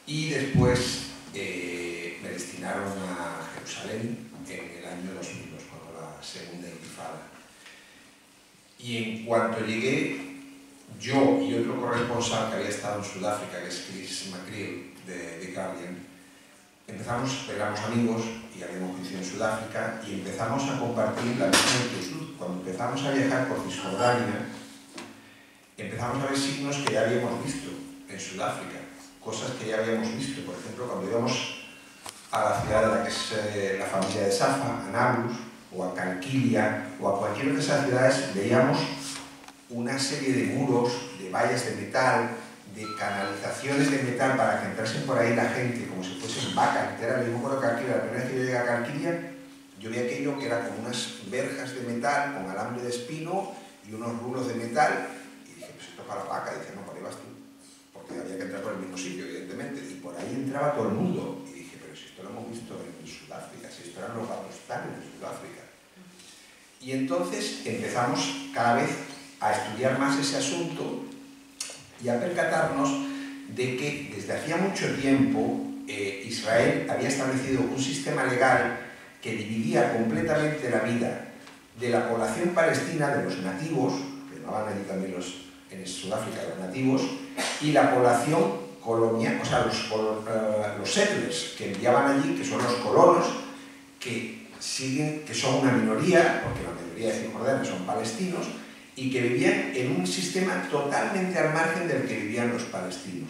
Y después me destinaron a Jerusalén en el año 2002, cuando la segunda intifada. Y en cuanto llegué, yo y otro corresponsal que había estado en Sudáfrica, que es Chris McCreal, de The Guardian, éramos amigos y habíamos coincidido en Sudáfrica y empezamos a compartir la misma inquietud. Cuando empezamos a viajar por Cisjordania, empezamos a ver signos que ya habíamos visto en Sudáfrica, cosas que ya habíamos visto. Por ejemplo, cuando íbamos a la ciudad de la que es la familia de Safa, a Nablus, o a Calquilia, o a cualquier de esas ciudades, veíamos una serie de muros, de vallas de metal, de canalizaciones de metal para que entrasen por ahí la gente como si fuesen vacas. Yo me acuerdo de Calquilia, la primera vez que yo llegué a Calquilia, yo vi aquello que era como unas verjas de metal con alambre de espino y unos rulos de metal, y dije, pues esto es para la vaca. Y dice, no, por ahí vas tú, porque había que entrar por el mismo sitio, evidentemente, y por ahí entraba todo el mundo. Y dije, pero si esto lo hemos visto en Sudáfrica, si esto eran los batustanes de Sudáfrica. Y entonces empezamos cada vez a estudiar más ese asunto y a percatarnos de que desde hacía mucho tiempo Israel había establecido un sistema legal que dividía completamente la vida de la población palestina, de los nativos, que llamaban allí también en Sudáfrica los nativos, y la población colonial, o sea, los settlers que enviaban allí, que son los colonos, que son una minoría, porque la mayoría de Cisjordania son palestinos, y que vivían en un sistema totalmente al margen del que vivían los palestinos.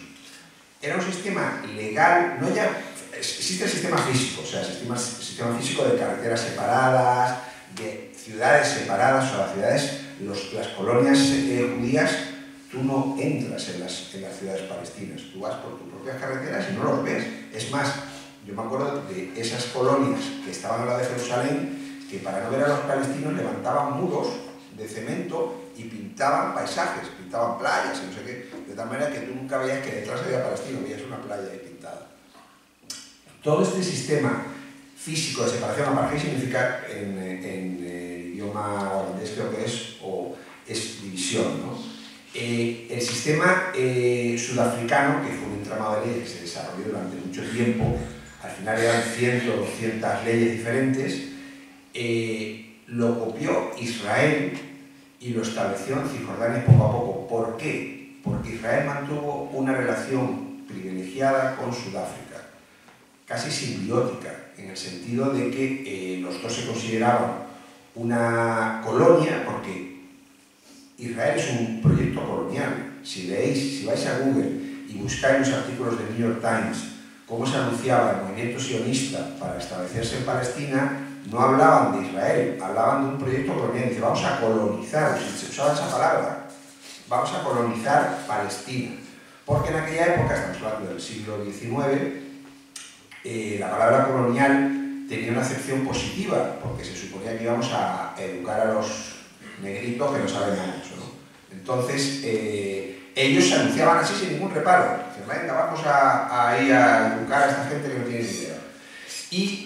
Era un sistema legal, no ya... Existe el sistema físico, o sea, el sistema físico de carreteras separadas, de ciudades separadas, o las ciudades, las colonias judías, tú no entras en las ciudades palestinas, tú vas por tus propias carreteras y no los ves. Es más, yo me acuerdo de esas colonias que estaban al lado de Jerusalén, que para no ver a los palestinos levantaban muros de cemento y pintaban paisajes, pintaban playas y no sé qué, de tal manera que tú nunca veías que detrás había palestino, veías una playa ahí pintada. Todo este sistema físico de separación, apartheid significa en idioma holandés creo que es división, ¿no? El sistema sudafricano, que fue un entramado de leyes que se desarrolló durante mucho tiempo, al final eran 100 o 200 leyes diferentes, lo copió Israel y lo estableció en Cisjordania poco a poco. ¿Por qué? Porque Israel mantuvo una relación privilegiada con Sudáfrica, casi simbiótica, en el sentido de que los dos se consideraban una colonia, porque Israel es un proyecto colonial. Si vais a Google y buscáis los artículos del New York Times, cómo se anunciaba el movimiento sionista para establecerse en Palestina, no hablaban de Israel, hablaban de un proyecto colonial. Dice, vamos a colonizar, se usaba esa palabra, vamos a colonizar Palestina. Porque en aquella época, estamos hablando del siglo XIX, la palabra colonial tenía una acepción positiva, porque se suponía que íbamos a educar a los negritos que no saben mucho, ¿no? Entonces, ellos se anunciaban así sin ningún reparo. Dicen, venga, vamos a ir a educar a esta gente que no tiene ni idea. Y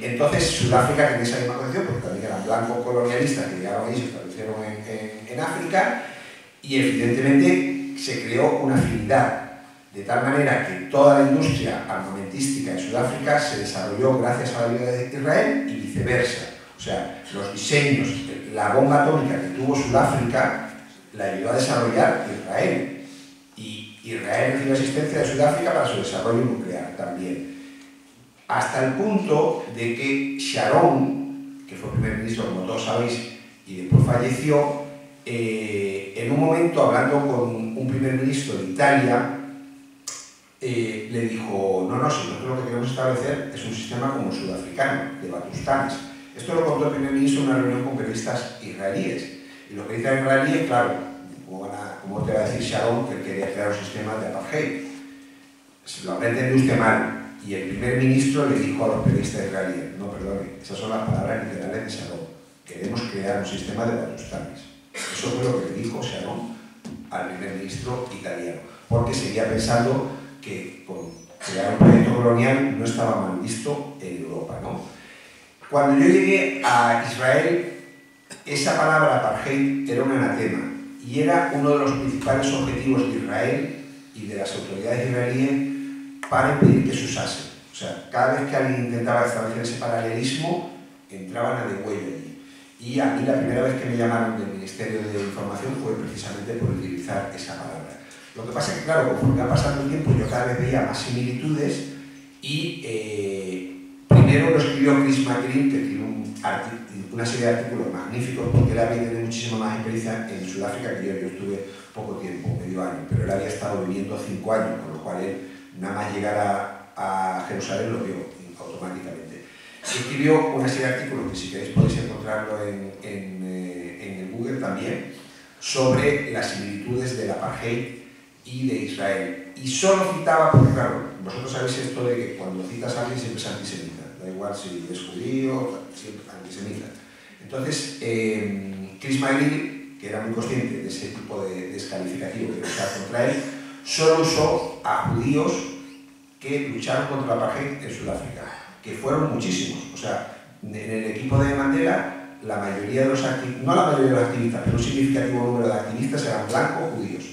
entonces Sudáfrica tenía esa misma condición, porque también eran blancos colonialistas que llegaron ahí y se establecieron en África, y evidentemente se creó una afinidad, de tal manera que toda la industria armamentística en Sudáfrica se desarrolló gracias a la ayuda de Israel y viceversa. O sea, los diseños, la bomba atómica que tuvo Sudáfrica la ayudó a desarrollar Israel, y Israel recibió asistencia de Sudáfrica para su desarrollo nuclear también. Hasta el punto de que Sharon, que fue primer ministro, como todos sabéis, y después falleció, en un momento, hablando con un primer ministro de Italia, le dijo, no, si nosotros lo que queremos establecer es un sistema como sudafricano, de batustanes. Esto lo contó el primer ministro en una reunión con periodistas israelíes. Y los periodistas israelíes, claro, ¿cómo te va a decir Sharon que quería crear un sistema de apartheid? se lo habrá entendido usted mal, y el primer ministro le dijo a los periodistas israelíes, no, perdone, esas son las palabras literales de Sharon, queremos crear un sistema de Batustanes. Eso fue lo que le dijo Sharon al primer ministro italiano, porque seguía pensando que con crear un proyecto colonial no estaba mal visto en Europa, ¿no? Cuando yo llegué a Israel, esa palabra apartheid era un anatema y era uno de los principales objetivos de Israel y de las autoridades israelíes para impedir que se usase. O sea, cada vez que alguien intentaba establecer ese paralelismo, entraban a degüello allí. Y a mí la primera vez que me llamaron del Ministerio de Información fue precisamente por utilizar esa palabra. Lo que pasa es que, claro, conforme va pasando el tiempo, yo cada vez veía más similitudes y primero lo escribió Chris McGreen, que tiene una serie de artículos magníficos, porque él había tenido muchísima más experiencia en Sudáfrica que yo. Yo estuve poco tiempo, medio año, pero él había estado viviendo 5 años, con lo cual él, nada más llegar a Jerusalén, lo vio automáticamente. Escribió una serie de artículos que, si queréis, podéis encontrarlo en el Google también, sobre las similitudes del apartheid y de Israel. Y solo citaba, porque claro, vosotros sabéis esto de que cuando citas a alguien siempre es antisemita, da igual si es judío, siempre es antisemita. Entonces, Chris McGreen, que era muy consciente de ese tipo de descalificativo que usaba contra él, solo usó a judíos que lucharon contra el apartheid en Sudáfrica, que fueron muchísimos. O sea, en el equipo de Mandela, la mayoría de los activistas, no la mayoría de los activistas, pero un significativo número de activistas eran blancos judíos.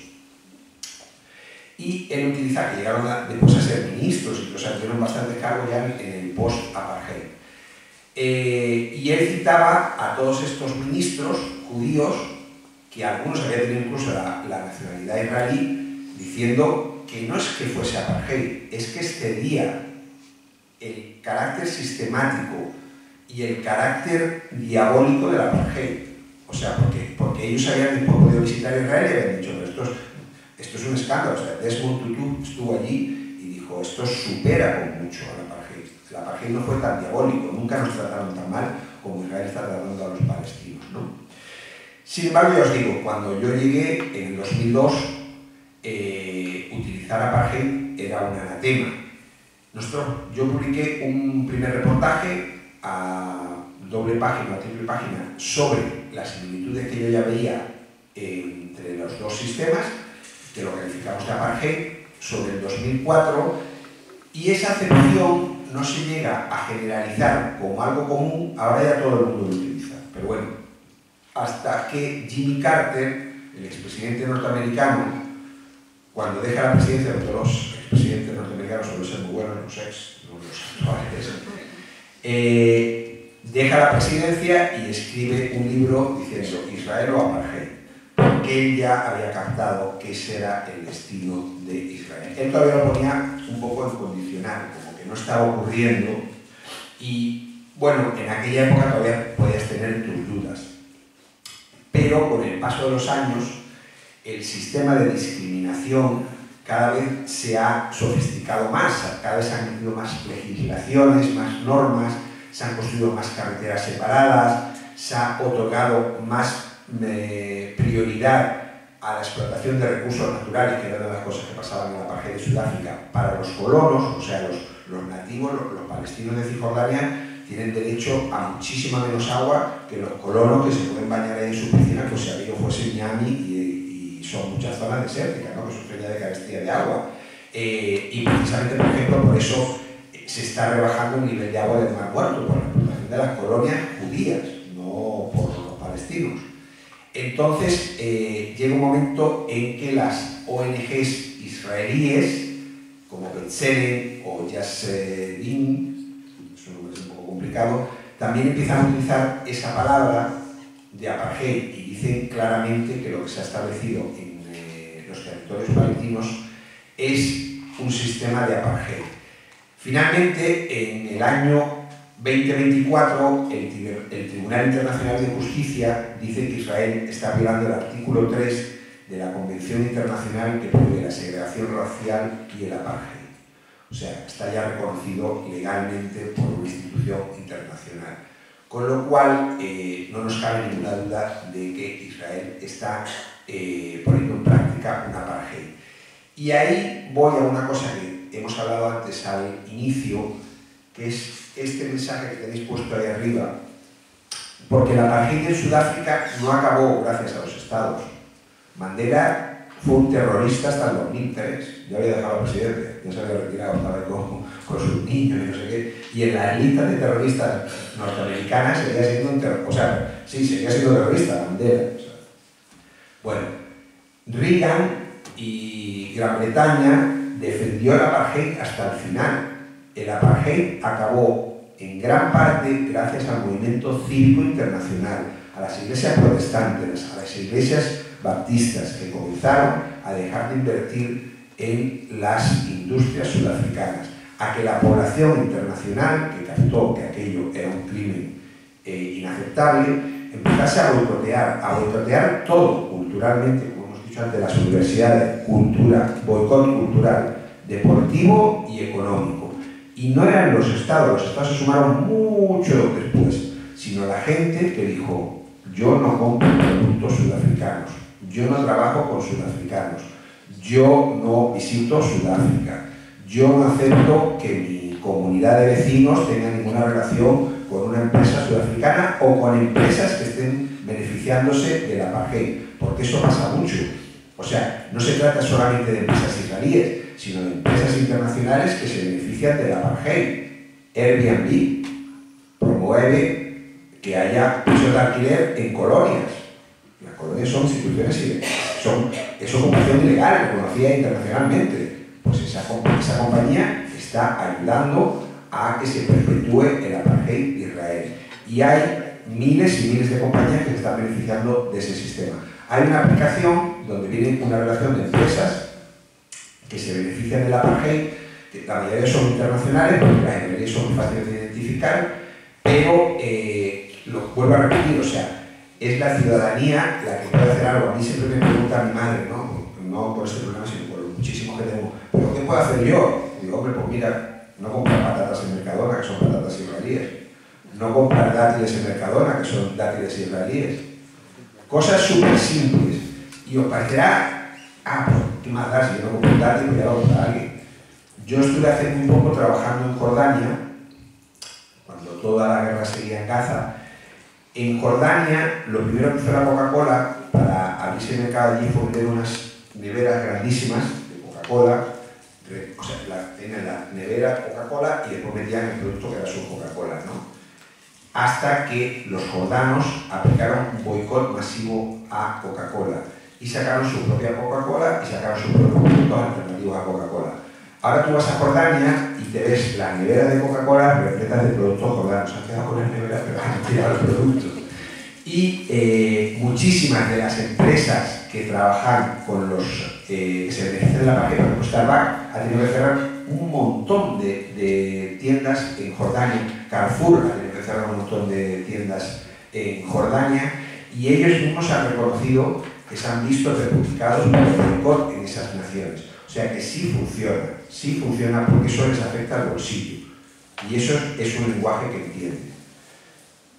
Y él utiliza, que llegaron después a ser ministros, y o sea, tuvieron bastantes cargos ya en el post-apartheid. Y él citaba a todos estos ministros judíos, que algunos habían tenido incluso la nacionalidad israelí, diciendo que no es que fuese apartheid, es que excedía el carácter sistemático y el carácter diabólico del apartheid. O sea, porque ellos habían después podido visitar Israel y habían dicho, pero esto es un escándalo. O sea, Desmond Tutu estuvo allí y dijo, esto supera con mucho al apartheid. El apartheid no fue tan diabólico, nunca nos trataron tan mal como Israel está tratando a los palestinos, ¿no? Sin embargo, ya os digo, cuando yo llegué en el 2002, utilizar apartheid era un anatema. Yo publiqué un primer reportaje a doble página o triple página sobre las similitudes que yo ya veía entre los dos sistemas, que lo calificamos de apartheid, sobre el 2004, y esa acepción no se llega a generalizar como algo común, ahora ya todo el mundo lo utiliza. Pero bueno, hasta que Jimmy Carter, el expresidente norteamericano, cuando deja la presidencia, de todos los expresidentes norteamericanos suelen ser muy buenos, los ex, no los actuales, deja la presidencia y escribe un libro diciendo Israel o apartheid, porque él ya había captado que ese era el destino de Israel. Él todavía lo ponía un poco en condicional, como que no estaba ocurriendo, y bueno, en aquella época todavía podías tener tus dudas, pero con el paso de los años el sistema de discriminación cada vez se ha sofisticado más, cada vez se han metido más legislaciones, más normas, se han construido más carreteras separadas, se ha otorgado más prioridad a la explotación de recursos naturales, que era una de las cosas que pasaban en la apartheid de Sudáfrica, para los colonos, o sea, los nativos, los palestinos de Cisjordania, tienen derecho a muchísima menos agua que los colonos que se pueden bañar ahí en su piscina, pues si aquello fuese Miami y son muchas zonas desérticas, ¿no?, que sufren ya de carestía de agua. Y precisamente, por ejemplo, por eso se está rebajando el nivel de agua del Mar Muerto, por la explotación de las colonias judías, no por los palestinos. Entonces, llega un momento en que las ONGs israelíes, como B'Tselem o Yad Din, es un nombre un poco complicado, también empiezan a utilizar esa palabra de apartheid y dicen claramente que lo que se ha establecido en los territorios palestinos es un sistema de apartheid. Finalmente, en el año 2024, el Tribunal Internacional de Justicia dice que Israel está violando el artículo 3 de la Convención Internacional que prohíbe la segregación racial y el apartheid. O sea, está ya reconocido legalmente por una institución internacional. Con lo cual, no nos cabe ninguna duda de que Israel está poniendo en práctica un apartheid. Y ahí voy a una cosa que hemos hablado antes al inicio, que es este mensaje que tenéis puesto ahí arriba, porque la apartheid en Sudáfrica no acabó gracias a los estados. Mandela fue un terrorista hasta el 2003, ya había dejado al presidente, ya se había retirado, estaba con sus niños y no sé qué, y en la lista de terroristas norteamericanas seguía siendo un terrorista, o sea, sí, seguía siendo terrorista, Mandela. O sea. Bueno, Reagan y Gran Bretaña defendió el apartheid hasta el final. El apartheid acabó en gran parte gracias al movimiento cívico internacional, a las iglesias protestantes, a las iglesias baptistas, que comenzaron a dejar de invertir en las industrias sudafricanas, a que la población internacional, que captó que aquello era un crimen inaceptable, empezase a boicotear todo culturalmente, como hemos dicho antes, las universidades, cultura, boicot cultural, deportivo y económico. Y no eran los estados se sumaron mucho después, sino la gente que dijo: yo no compro productos sudafricanos, yo no trabajo con sudafricanos, yo no visito Sudáfrica, yo no acepto que mi comunidad de vecinos tenga ninguna relación con una empresa sudafricana o con empresas que estén beneficiándose del apartheid, porque eso pasa mucho. O sea, no se trata solamente de empresas israelíes, sino de empresas internacionales que se benefician del apartheid. Airbnb promueve que haya pisos de alquiler en colonias. Las colonias son instituciones, es ocupación ilegal, reconocida internacionalmente. Pues esa compañía está ayudando a que se perpetúe el apartheid de Israel. Y hay miles y miles de compañías que se están beneficiando de ese sistema. Hay una aplicación donde viene una relación de empresas que se benefician del apartheid, que la mayoría son internacionales, porque las mayoría son muy fáciles de identificar, pero lo vuelvo a repetir, o sea, es la ciudadanía la que puede hacer algo. A mí siempre me pregunta mi madre, no por este problema, sino por muchísimos que tengo, ¿pero qué puedo hacer yo? Y digo, hombre, pues mira, no comprar patatas en Mercadona, que son patatas israelíes, no comprar dátiles en Mercadona, que son dátiles israelíes. Cosas súper simples. Y os parecerá, pues, ¿qué más da si yo no compro un dátil, pues ya lo compra alguien? Yo estuve hace muy poco trabajando en Jordania, cuando toda la guerra seguía en Gaza. En Jordania, lo primero que hizo la Coca-Cola para abrirse el mercado allí fue meter unas neveras grandísimas de Coca-Cola. O sea, tenían la nevera Coca-Cola y después metían el producto que era su Coca-Cola, ¿no? Hasta que los jordanos aplicaron un boicot masivo a Coca-Cola y sacaron su propia Coca-Cola y sacaron sus propios productos alternativos a Coca-Cola. Ahora tú vas a Jordania y te ves la nevera de Coca-Cola repletas de productos jordanos. Se han quedado con las neveras, pero han tirado los productos. Y muchísimas de las empresas que trabajan con los que se benefician de la página, como Starbucks, ha tenido que cerrar un montón de tiendas en Jordania. Carrefour ha tenido que cerrar un montón de tiendas en Jordania, y ellos mismos han reconocido que se han visto perjudicados por el boicot en esas naciones. O sea que sí funciona porque eso les afecta al bolsillo. Y eso es un lenguaje que entienden.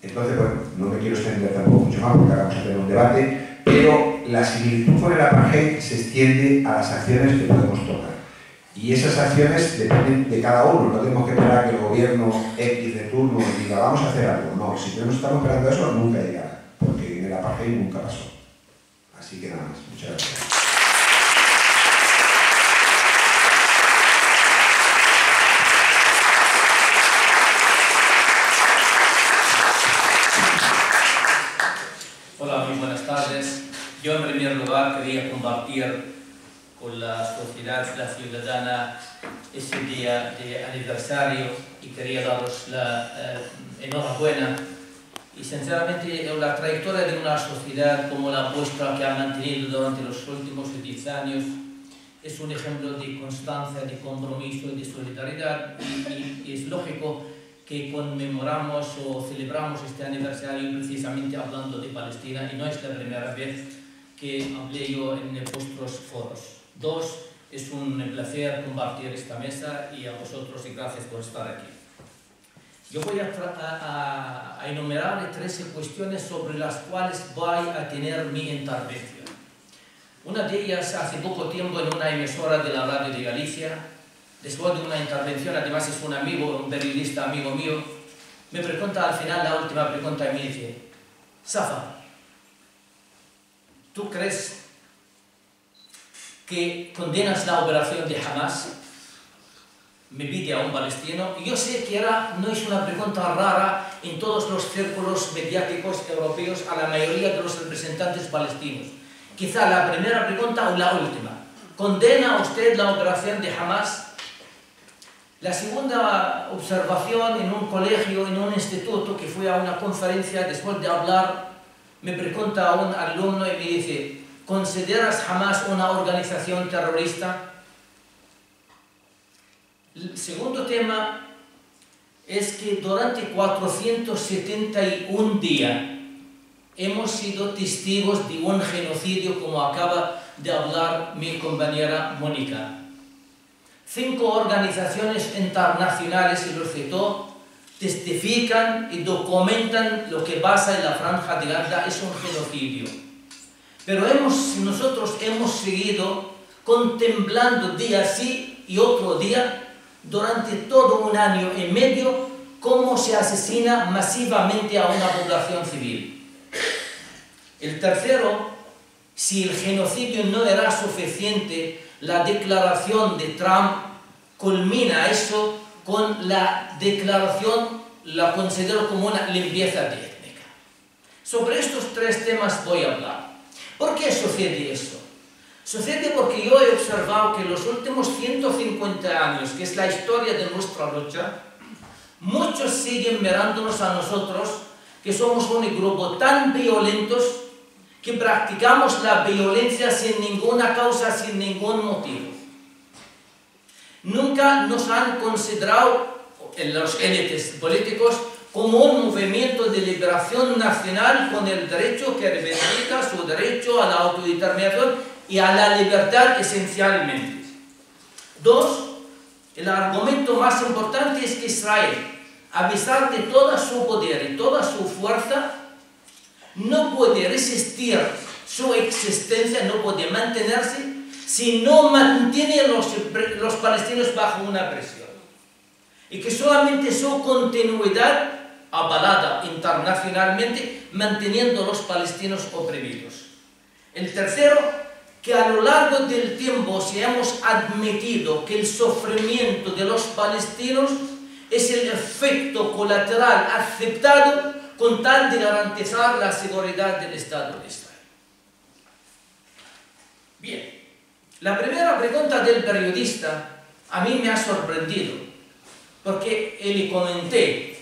Entonces, bueno, no me quiero extender tampoco mucho más porque ahora vamos a tener un debate, pero la similitud con el apartheid se extiende a las acciones que podemos tomar. Y esas acciones dependen de cada uno. No tenemos que esperar a que el gobierno X de turno diga vamos a hacer algo. No, si no estamos esperando eso, nunca llegará, porque en el apartheid nunca pasó. Así que nada más. Muchas gracias. Hola, muy buenas tardes. Yo en primer lugar quería compartir con la sociedad, la ciudadana, ese día de aniversario y quería daros la enhorabuena. Y sinceramente la trayectoria de una sociedad como la vuestra, que ha mantenido durante los últimos 10 años, es un ejemplo de constancia, de compromiso y de solidaridad, y es lógico que conmemoramos o celebramos este aniversario precisamente hablando de Palestina, y no es la primera vez que hablé yo en vuestros foros. Dos, es un placer compartir esta mesa, y a vosotros y gracias por estar aquí. Yo voy a enumerar 13 cuestiones sobre las cuales voy a tener mi intervención. Una de ellas, hace poco tiempo en una emisora de la Radio de Galicia, después de una intervención, además es un amigo, un periodista amigo mío, me pregunta al final la última pregunta y me dice: Safa, ¿tú crees que condenas la operación de Hamas? Me pide a un palestino, y yo sé que no es una pregunta rara en todos los círculos mediáticos europeos a la mayoría de los representantes palestinos. Quizá la primera pregunta o la última: ¿condena usted la operación de Hamas? La segunda observación, en un colegio, en un instituto, que fui a una conferencia, después de hablar, me pregunta a un alumno y me dice: ¿consideras Hamas una organización terrorista? El segundo tema es que durante 471 días hemos sido testigos de un genocidio, como acaba de hablar mi compañera Mónica. 5 organizaciones internacionales, y lo citó, testifican y documentan lo que pasa en la Franja de Gaza es un genocidio. Pero nosotros hemos seguido contemplando día sí y otro día, durante todo un año y medio, cómo se asesina masivamente a una población civil. El tercero, si el genocidio no era suficiente, la declaración de Trump culmina eso con la declaración, la considero como una limpieza étnica. Sobre estos 3 temas voy a hablar. ¿Por qué sucede esto? Sucede porque yo he observado que en los últimos 150 años, que es la historia de nuestra lucha, muchos siguen mirándonos a nosotros, que somos un grupo tan violentos, que practicamos la violencia sin ninguna causa, sin ningún motivo. Nunca nos han considerado en los élites políticos como un movimiento de liberación nacional con el derecho que reivindica su derecho a la autodeterminación y a la libertad esencialmente. 2. El argumento más importante es que Israel, a pesar de todo su poder y toda su fuerza, no puede resistir su existencia, no puede mantenerse si no mantiene a los palestinos bajo una presión. Y que solamente su continuidad, avalada internacionalmente, manteniendo a los palestinos oprimidos. El tercero, que a lo largo del tiempo si hemos admitido que el sufrimiento de los palestinos es el efecto colateral aceptado con tal de garantizar la seguridad del Estado de Israel. Bien, la primera pregunta del periodista a mí me ha sorprendido, porque le comenté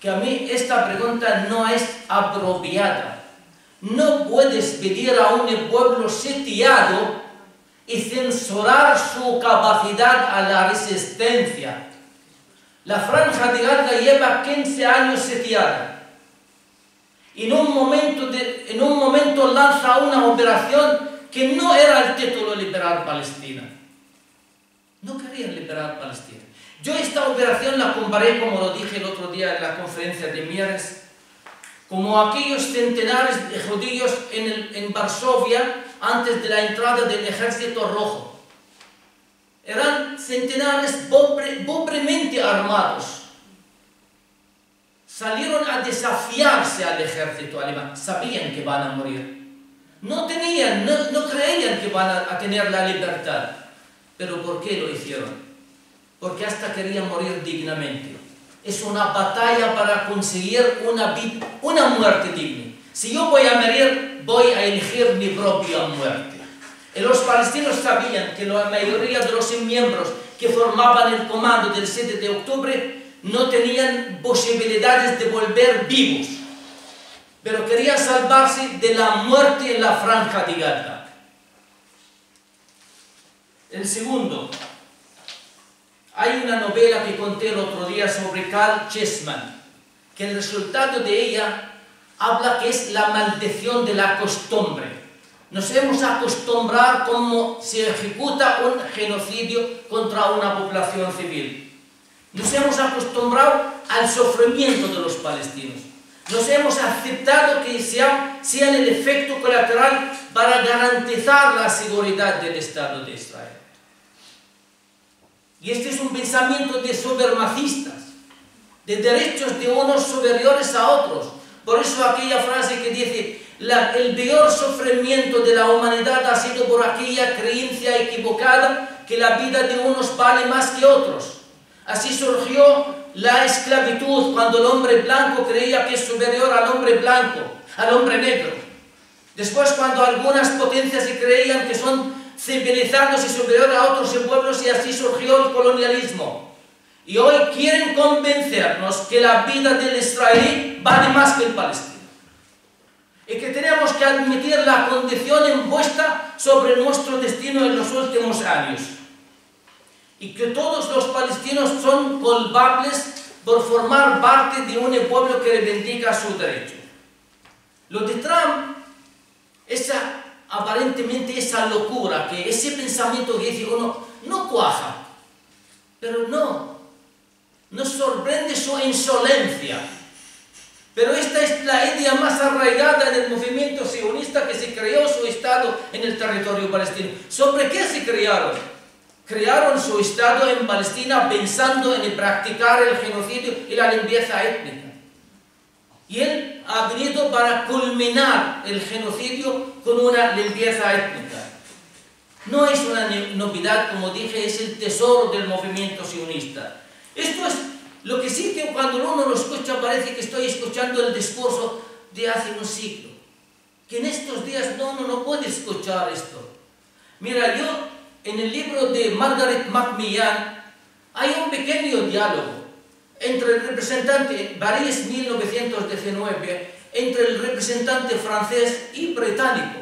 que a mí esta pregunta no es apropiada. No puedes pedir a un pueblo sitiado y censurar su capacidad a la resistencia. La Franja de Gaza lleva 15 años sitiada. En un momento lanza una operación que no era el título liberar Palestina. No querían liberar Palestina. Yo esta operación la comparé, como lo dije el otro día en la conferencia de Mieres, como aquellos centenares de judíos en Varsovia antes de la entrada del Ejército Rojo. Eran centenares pobremente armados. Salieron a desafiarse al ejército alemán. Sabían que van a morir. No creían que van a tener la libertad. ¿Pero por qué lo hicieron? Porque hasta querían morir dignamente. Es una batalla para conseguir una muerte digna. Si yo voy a morir, voy a elegir mi propia muerte. Y los palestinos sabían que la mayoría de los miembros que formaban el comando del 7 de octubre no tenían posibilidades de volver vivos, pero querían salvarse de la muerte en la Franja de Gaza. El segundo, hay una novela que conté el otro día sobre Carl Chessman, que el resultado de ella habla que es la maldición de la costumbre. Nos hemos acostumbrado cómo se ejecuta un genocidio contra una población civil. Nos hemos acostumbrado al sufrimiento de los palestinos. Nos hemos aceptado que sean el efecto colateral para garantizar la seguridad del Estado de Israel. Y este es un pensamiento de supremacistas, de derechos de unos superiores a otros. Por eso aquella frase que dice, el peor sufrimiento de la humanidad ha sido por aquella creencia equivocada que la vida de unos vale más que otros. Así surgió la esclavitud cuando el hombre blanco creía que es superior al hombre blanco, al hombre negro. Después, cuando algunas potencias se creían que son civilizados y superiores a otros pueblos, y así surgió el colonialismo. Y hoy quieren convencernos que la vida del israelí vale más que el palestino. Y que tenemos que admitir la condición impuesta sobre nuestro destino en los últimos años. Y que todos los palestinos son culpables por formar parte de un pueblo que reivindica su derecho. Lo de Trump, aparentemente esa locura, que ese pensamiento que dice uno, no cuaja. Pero no, nos sorprende su insolencia. Pero esta es la idea más arraigada en el movimiento sionista, que se creó su Estado en el territorio palestino. ¿Sobre qué se crearon? Crearon su Estado en Palestina pensando en practicar el genocidio y la limpieza étnica. Y él ha venido para culminar el genocidio con una limpieza étnica. No es una novedad, como dije, es el tesoro del movimiento sionista. Esto es lo que sí, que cuando uno lo escucha parece que estoy escuchando el discurso de hace un siglo. Que en estos días no puede escuchar esto. Mira, en el libro de Margaret Macmillan hay un pequeño diálogo entre el representante, París 1919, entre el representante francés y británico.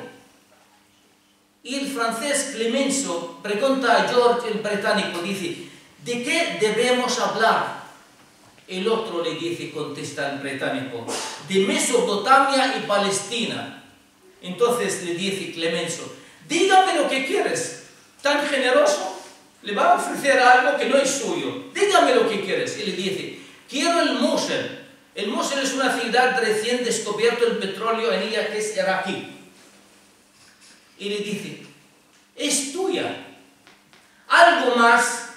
Y el francés Clemenceau pregunta a George, el británico, dice, ¿de qué debemos hablar? El otro le dice, contesta el británico, de Mesopotamia y Palestina. Entonces le dice Clemenceau, dígame lo que quieres. Tan generoso, le va a ofrecer algo que no es suyo. Dígame lo que quieres. Y le dice, quiero el Mosul. El Mosul es una ciudad recién descubierto el petróleo en ella, que es iraquí. Y le dice, es tuya. Algo más.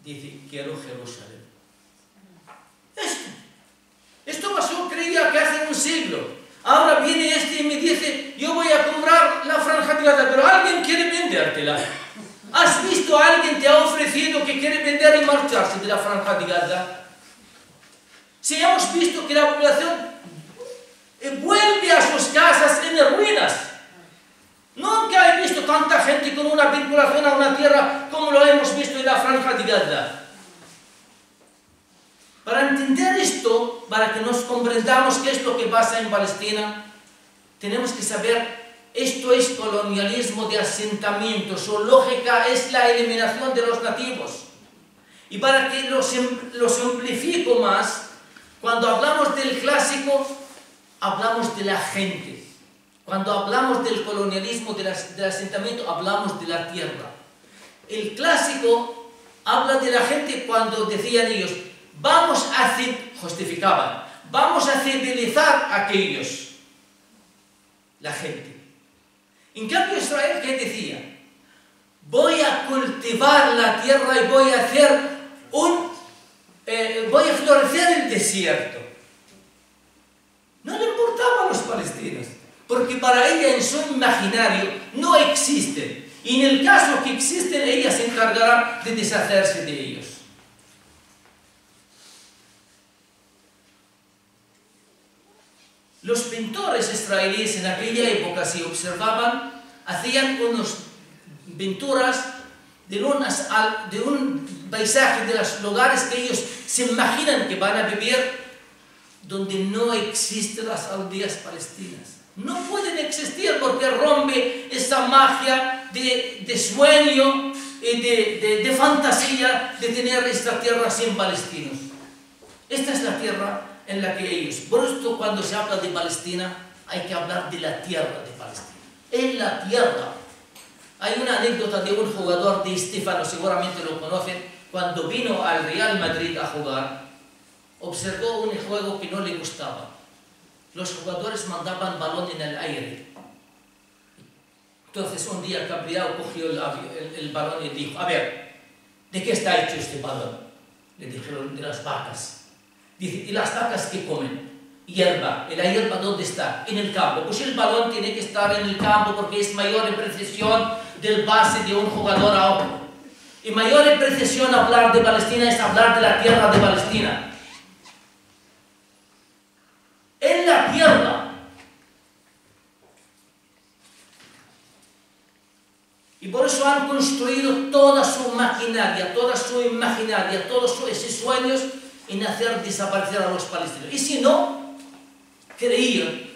Dice, quiero Jerusalén. Esto pasó, creía que hace un siglo. Ahora viene este y me dice, yo voy a comprar la Franja de Gaza, pero alguien quiere vendértela. ¿Has visto a alguien te ha ofrecido que quiere vender y marcharse de la Franja de Gaza? Si hemos visto que la población vuelve a sus casas en ruinas. Nunca he visto tanta gente con una vinculación a una tierra como lo hemos visto en la Franja de Gaza. Para entender esto, para que nos comprendamos qué es lo que pasa en Palestina, tenemos que saber, esto es colonialismo de asentamiento, su lógica es la eliminación de los nativos. Y para que lo simplifico más, cuando hablamos del clásico, hablamos de la gente. Cuando hablamos del colonialismo, del asentamiento, hablamos de la tierra. El clásico habla de la gente cuando decían ellos, justificaban, vamos a civilizar a aquellos, la gente. En cambio Israel, ¿qué decía? Voy a cultivar la tierra y voy a florecer el desierto. No le importaba a los palestinos, porque para ella en su imaginario no existen. Y en el caso que existen, ella se encargará de deshacerse de ellos. Los pintores israelíes en aquella época, si observaban, hacían unas pinturas de un paisaje de los lugares que ellos se imaginan que van a vivir, donde no existen las aldeas palestinas. No pueden existir porque rompe esa magia de sueño y de fantasía de tener esta tierra sin palestinos. Esta es la tierra en la que ellos, por esto cuando se habla de Palestina hay que hablar de la tierra de Palestina, en la tierra. Hay una anécdota de un jugador de Stéfano, seguramente lo conocen, cuando vino al Real Madrid a jugar, observó un juego que no le gustaba. Los jugadores mandaban balón en el aire. Entonces un día Gabriel cogió el balón y dijo, a ver, ¿de qué está hecho este balón? Le dijeron, de las vacas. Dice, ¿y las vacas qué comen? Hierba. ¿Y la hierba dónde está? En el campo. Pues el balón tiene que estar en el campo porque es mayor en precisión del base de un jugador a otro. Y mayor en precisión hablar de Palestina es hablar de la tierra de Palestina. En la tierra. Y por eso han construido toda su maquinaria, toda su imaginaria, todos esos sueños en hacer desaparecer a los palestinos. Y si no, creían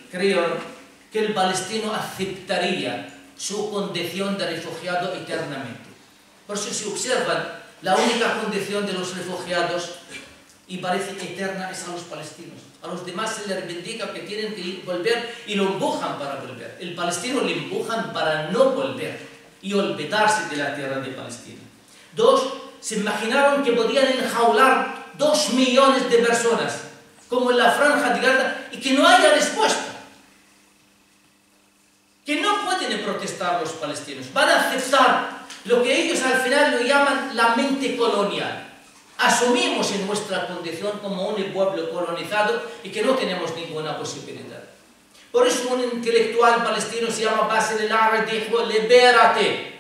que el palestino aceptaría su condición de refugiado eternamente. Por eso, si observan, la única condición de los refugiados, y parece eterna, es a los palestinos. A los demás se les reivindica que tienen que volver y lo empujan para volver. El palestino le empujan para no volver y olvidarse de la tierra de Palestina. Dos, se imaginaron que podían enjaular 2 millones de personas, como en la Franja de Gaza, y que no haya respuesta. Que no pueden protestar los palestinos. Van a aceptar lo que ellos al final lo llaman la mente colonial. Asumimos en nuestra condición como un pueblo colonizado y que no tenemos ninguna posibilidad. Por eso un intelectual palestino se llama Bassel el-Arri dijo, libérate.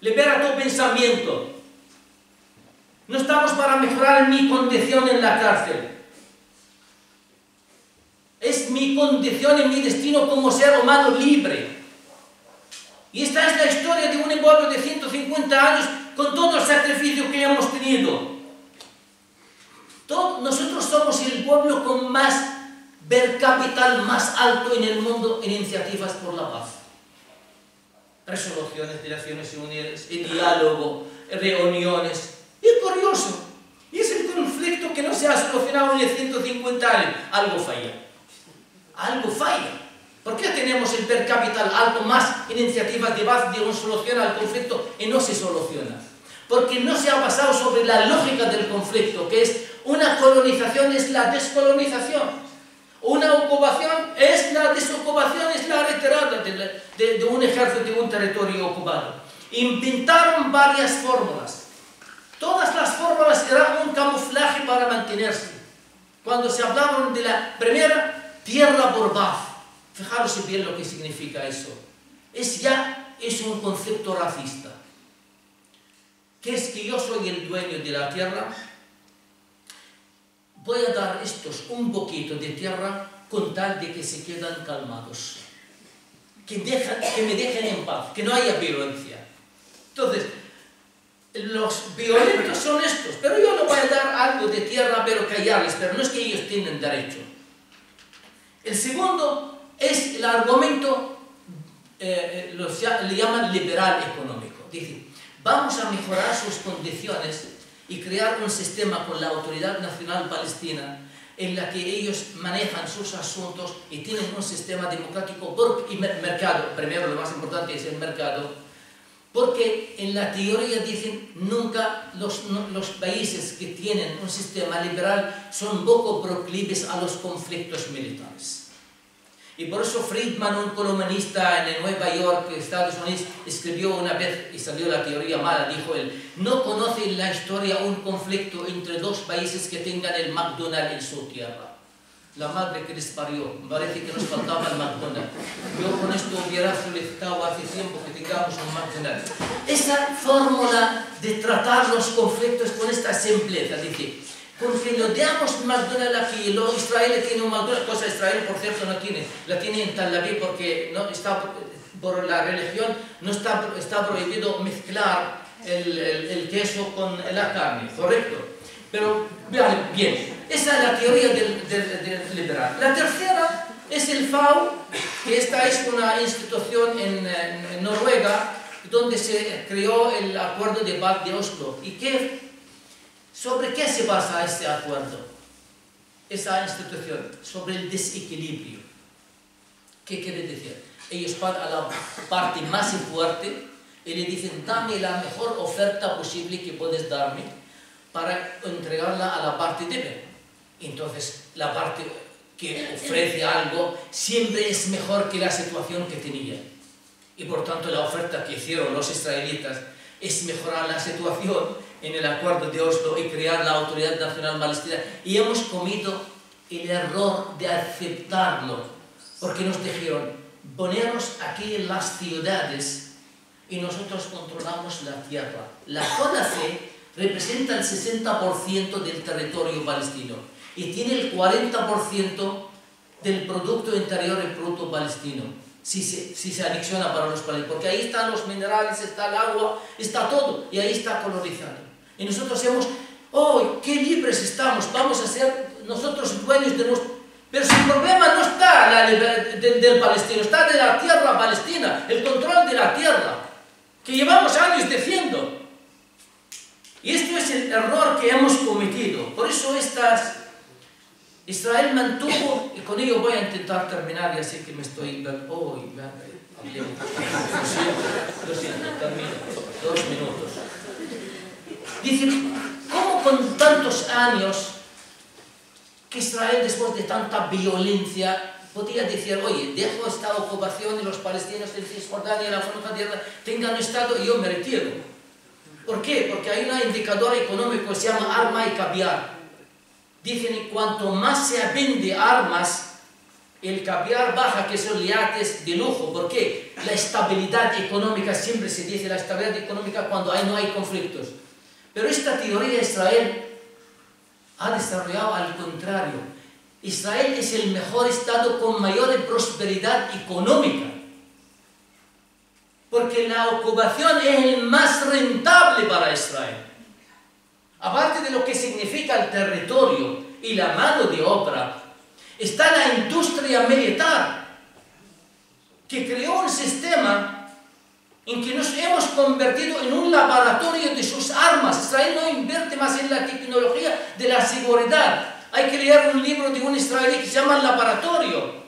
Libera tu pensamiento. No estamos para mejorar mi condición en la cárcel. Es mi condición y mi destino como ser humano libre. Y esta es la historia de un pueblo de 150 años con todo el sacrificio que hemos tenido. Nosotros somos el pueblo con más per cápita más alto en el mundo en iniciativas por la paz. Resoluciones de Naciones Unidas, el diálogo, reuniones. Y es curioso. Y es el conflicto que no se ha solucionado en 150 años. Algo falla. Algo falla. ¿Por qué tenemos el per cápita alto más iniciativas de paz de una solución al conflicto y no se soluciona? Porque no se ha basado sobre la lógica del conflicto, que es una colonización es la descolonización. Una ocupación es la desocupación, es la retirada de un ejército de un territorio ocupado. Inventaron varias fórmulas. Todas las fórmulas eran un camuflaje para mantenerse. Cuando se hablaban de la primera, tierra por paz. Fijaros bien lo que significa eso. Es un concepto racista. Que es que yo soy el dueño de la tierra. Voy a dar estos un poquito de tierra con tal de que se quedan calmados. Que me dejen en paz, que no haya violencia. Entonces, los violentos son estos, pero yo no voy a dar algo de tierra, pero callarles, pero no es que ellos tienen derecho. El segundo es el argumento, le llaman liberal económico. Dice, vamos a mejorar sus condiciones y crear un sistema con la Autoridad Nacional Palestina en la que ellos manejan sus asuntos y tienen un sistema democrático y mercado. Primero, lo más importante es el mercado, porque en la teoría dicen nunca los países que tienen un sistema liberal son poco proclives a los conflictos militares. Y por eso Friedman, un columnista en Nueva York, Estados Unidos, escribió una vez, y salió la teoría mala, dijo él, no conoce en la historia un conflicto entre dos países que tengan el McDonald's en su tierra. La madre que les parió, parece que nos faltaba el McDonald's. Yo con esto hubiera solicitado hace tiempo que tengamos un McDonald's. Esa fórmula de tratar los conflictos con esta simpleza, dice, porque lo damos McDonald's aquí, los israelíes tienen un McDonald's, cosa Israel por cierto no tiene, la tiene en Tel Aviv porque no está, por la religión no está prohibido mezclar el queso con la carne, ¿correcto? Pero vean bien, esa es la teoría del liberal. La tercera es el FAO, que esta es una institución en Noruega donde se creó el acuerdo de paz de Oslo. ¿Y sobre qué se basa este acuerdo? Esa institución, sobre el desequilibrio. ¿Qué quiere decir? Ellos van a la parte más fuerte y le dicen, dame la mejor oferta posible que puedes darme para entregarla a la parte débil. Entonces, la parte que ofrece algo siempre es mejor que la situación que tenía. Y por tanto, la oferta que hicieron los israelitas es mejorar la situación en el acuerdo de Oslo y crear la Autoridad Nacional Palestina. Y hemos cometido el error de aceptarlo, porque nos dijeron, poneros aquí en las ciudades y nosotros controlamos la tierra. La zona C representa el 60% del territorio palestino y tiene el 40% del Producto Interior y Bruto palestino, si se anexiona para los palestinos, porque ahí están los minerales, está el agua, está todo, y ahí está colonizado. Y nosotros hemos, ¡oh, qué libres estamos! Vamos a ser nosotros dueños de nuestro... Pero el problema no está del palestino, está de la tierra palestina, el control de la tierra, que llevamos años diciendo. Y esto es el error que hemos cometido. Por eso Israel mantuvo, y con ello voy a intentar terminar, ya sé que me estoy... Oh, lo siento, termino. 2 minutos. Dice, ¿cómo con tantos años que Israel, después de tanta violencia, podía decir, oye, dejo esta ocupación y los palestinos en Cisjordania y la franja de Gaza tengan Estado y yo me retiro? ¿Por qué? Porque hay un indicador económico que se llama arma y caviar. Dicen que cuanto más se vende armas, el caviar baja, que son yates de lujo. ¿Por qué? La estabilidad económica, siempre se dice la estabilidad económica cuando no hay conflictos. Pero esta teoría Israel ha desarrollado al contrario. Israel es el mejor Estado con mayor prosperidad económica. Porque la ocupación es el más rentable para Israel. Aparte de lo que significa el territorio y la mano de obra, está la industria militar, que creó un sistema en que nos hemos convertido en un laboratorio de sus armas. Israel no invierte más en la tecnología de la seguridad. Hay que leer un libro de un israelí que se llama El Laboratorio.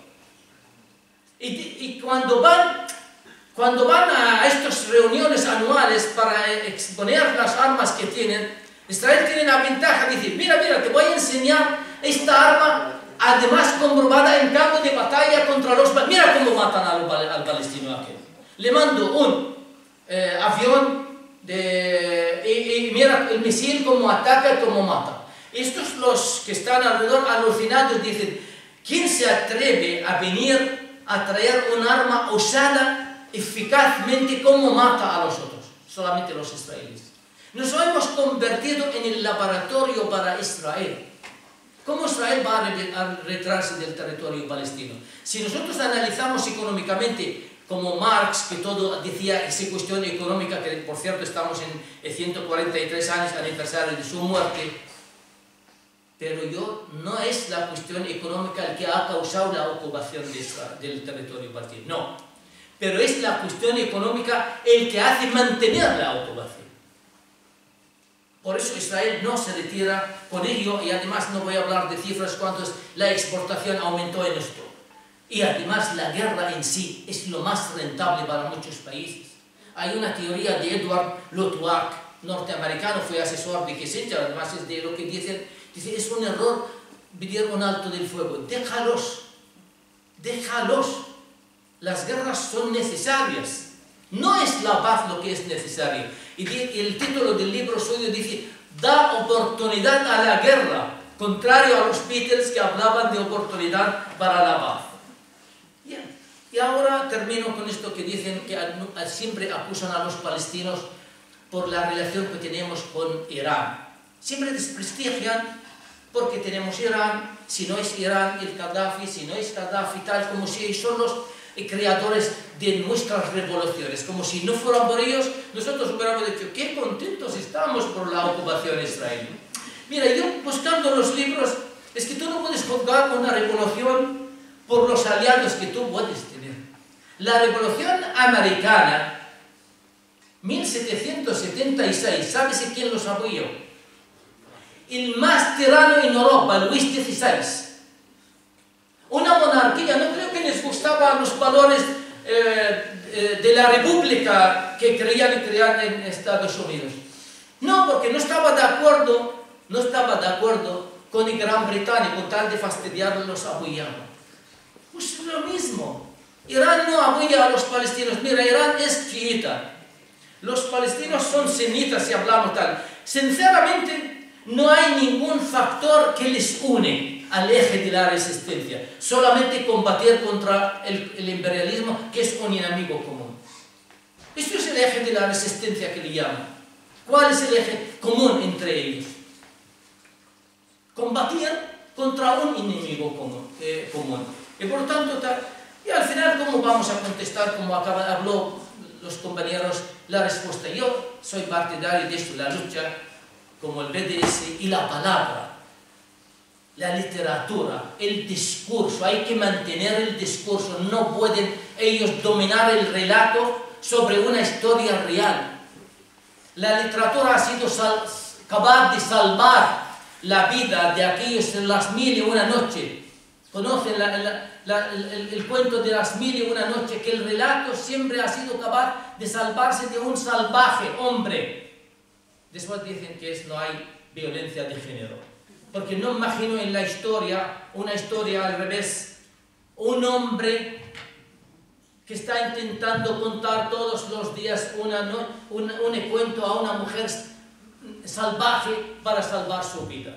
Y cuando van a estas reuniones anuales para exponer las armas que tienen, Israel tiene la ventaja de decir, mira, te voy a enseñar esta arma, además comprobada en campo de batalla contra los... Mira cómo matan al palestino aquel. Le mando un avión y mira el misil cómo ataca y cómo mata. Estos los que están alrededor alucinados dicen, ¿quién se atreve a venir a traer un arma usada eficazmente como mata a los otros? Solamente los israelíes. Nos hemos convertido en el laboratorio para Israel. ¿Cómo Israel va a retirarse del territorio palestino? Si nosotros analizamos económicamente, como Marx, que todo decía esa cuestión económica, que por cierto estamos en 143 años aniversario de su muerte, pero no es la cuestión económica el que ha causado la ocupación del territorio palestino, no. Pero es la cuestión económica el que hace mantener la ocupación. Por eso Israel no se retira con ello, y además no voy a hablar de cifras cuántas la exportación aumentó en esto. Y además la guerra en sí es lo más rentable para muchos países. Hay una teoría de Edward Luttwak, norteamericano, fue asesor de Kissinger, además es de lo que dice, es un error pedir un alto del fuego. Déjalos. Las guerras son necesarias. No es la paz lo que es necesario. Y el título del libro suyo dice, da oportunidad a la guerra, contrario a los Beatles que hablaban de oportunidad para la paz. Bien. Y ahora termino con esto que dicen que siempre acusan a los palestinos por la relación que tenemos con Irán. Siempre desprestigian porque tenemos Irán, si no es Irán el Gaddafi, si no es Gaddafi tal, como si son los creadores de nuestras revoluciones, como si no fueran por ellos, nosotros hubiéramos dicho, qué contentos estamos por la ocupación israelí. Mira, yo buscando los libros, es que tú no puedes juzgar una revolución por los aliados que tú puedes tener. La revolución americana, 1776, ¿sabes quién los apoyó? El más tirano en Europa, Luis XVI. Una monarquía, no creo que les gustaban los valores de la república que creían en Estados Unidos. No, porque no estaba de acuerdo con Gran Bretaña, con tal de fastidiarlos, los apoyaba. Pues lo mismo. Irán no apoya a los palestinos. Mira, Irán es chiita. los palestinos son semitas si hablamos tal. Sinceramente, no hay ningún factor que les une al eje de la resistencia. Solamente combatir contra el imperialismo, que es un enemigo común. Esto es el eje de la resistencia que le llaman. ¿Cuál es el eje común entre ellos? Combatir contra un enemigo común. Y por tanto, y al final, ¿cómo vamos a contestar, como habló los compañeros, la respuesta? Yo soy partidario de esto, la lucha como el BDS y la palabra, la literatura, el discurso. Hay que mantener el discurso. No pueden ellos dominar el relato sobre una historia real. La literatura ha sido capaz de salvar la vida de aquellos en las 1001 noches. ¿Conocen el cuento de las 1001 noches? Que el relato siempre ha sido capaz de salvarse de un salvaje hombre. Después dicen que no hay violencia de género. Porque no imagino en la historia, una historia al revés, un hombre que está intentando contar todos los días un cuento a una mujer salvaje para salvar su vida.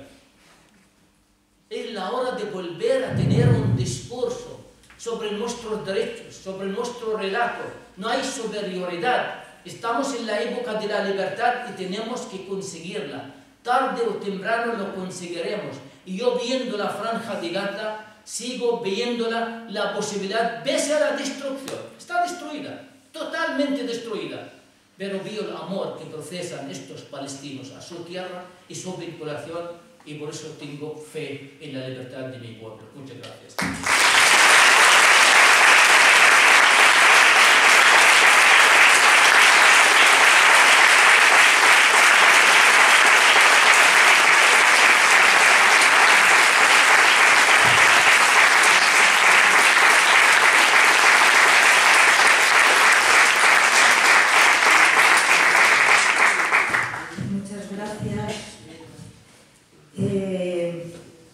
Es la hora de volver a tener un discurso sobre nuestros derechos, sobre nuestro relato. No hay superioridad. Estamos en la época de la libertad y tenemos que conseguirla. Tarde o temprano lo conseguiremos. Y yo viendo la franja de Gaza, sigo viendo la posibilidad, pese a la destrucción. Está destruida, totalmente destruida. Pero veo el amor que procesan estos palestinos a su tierra y su vinculación, y por eso tengo fe en la libertad de mi pueblo. Muchas gracias.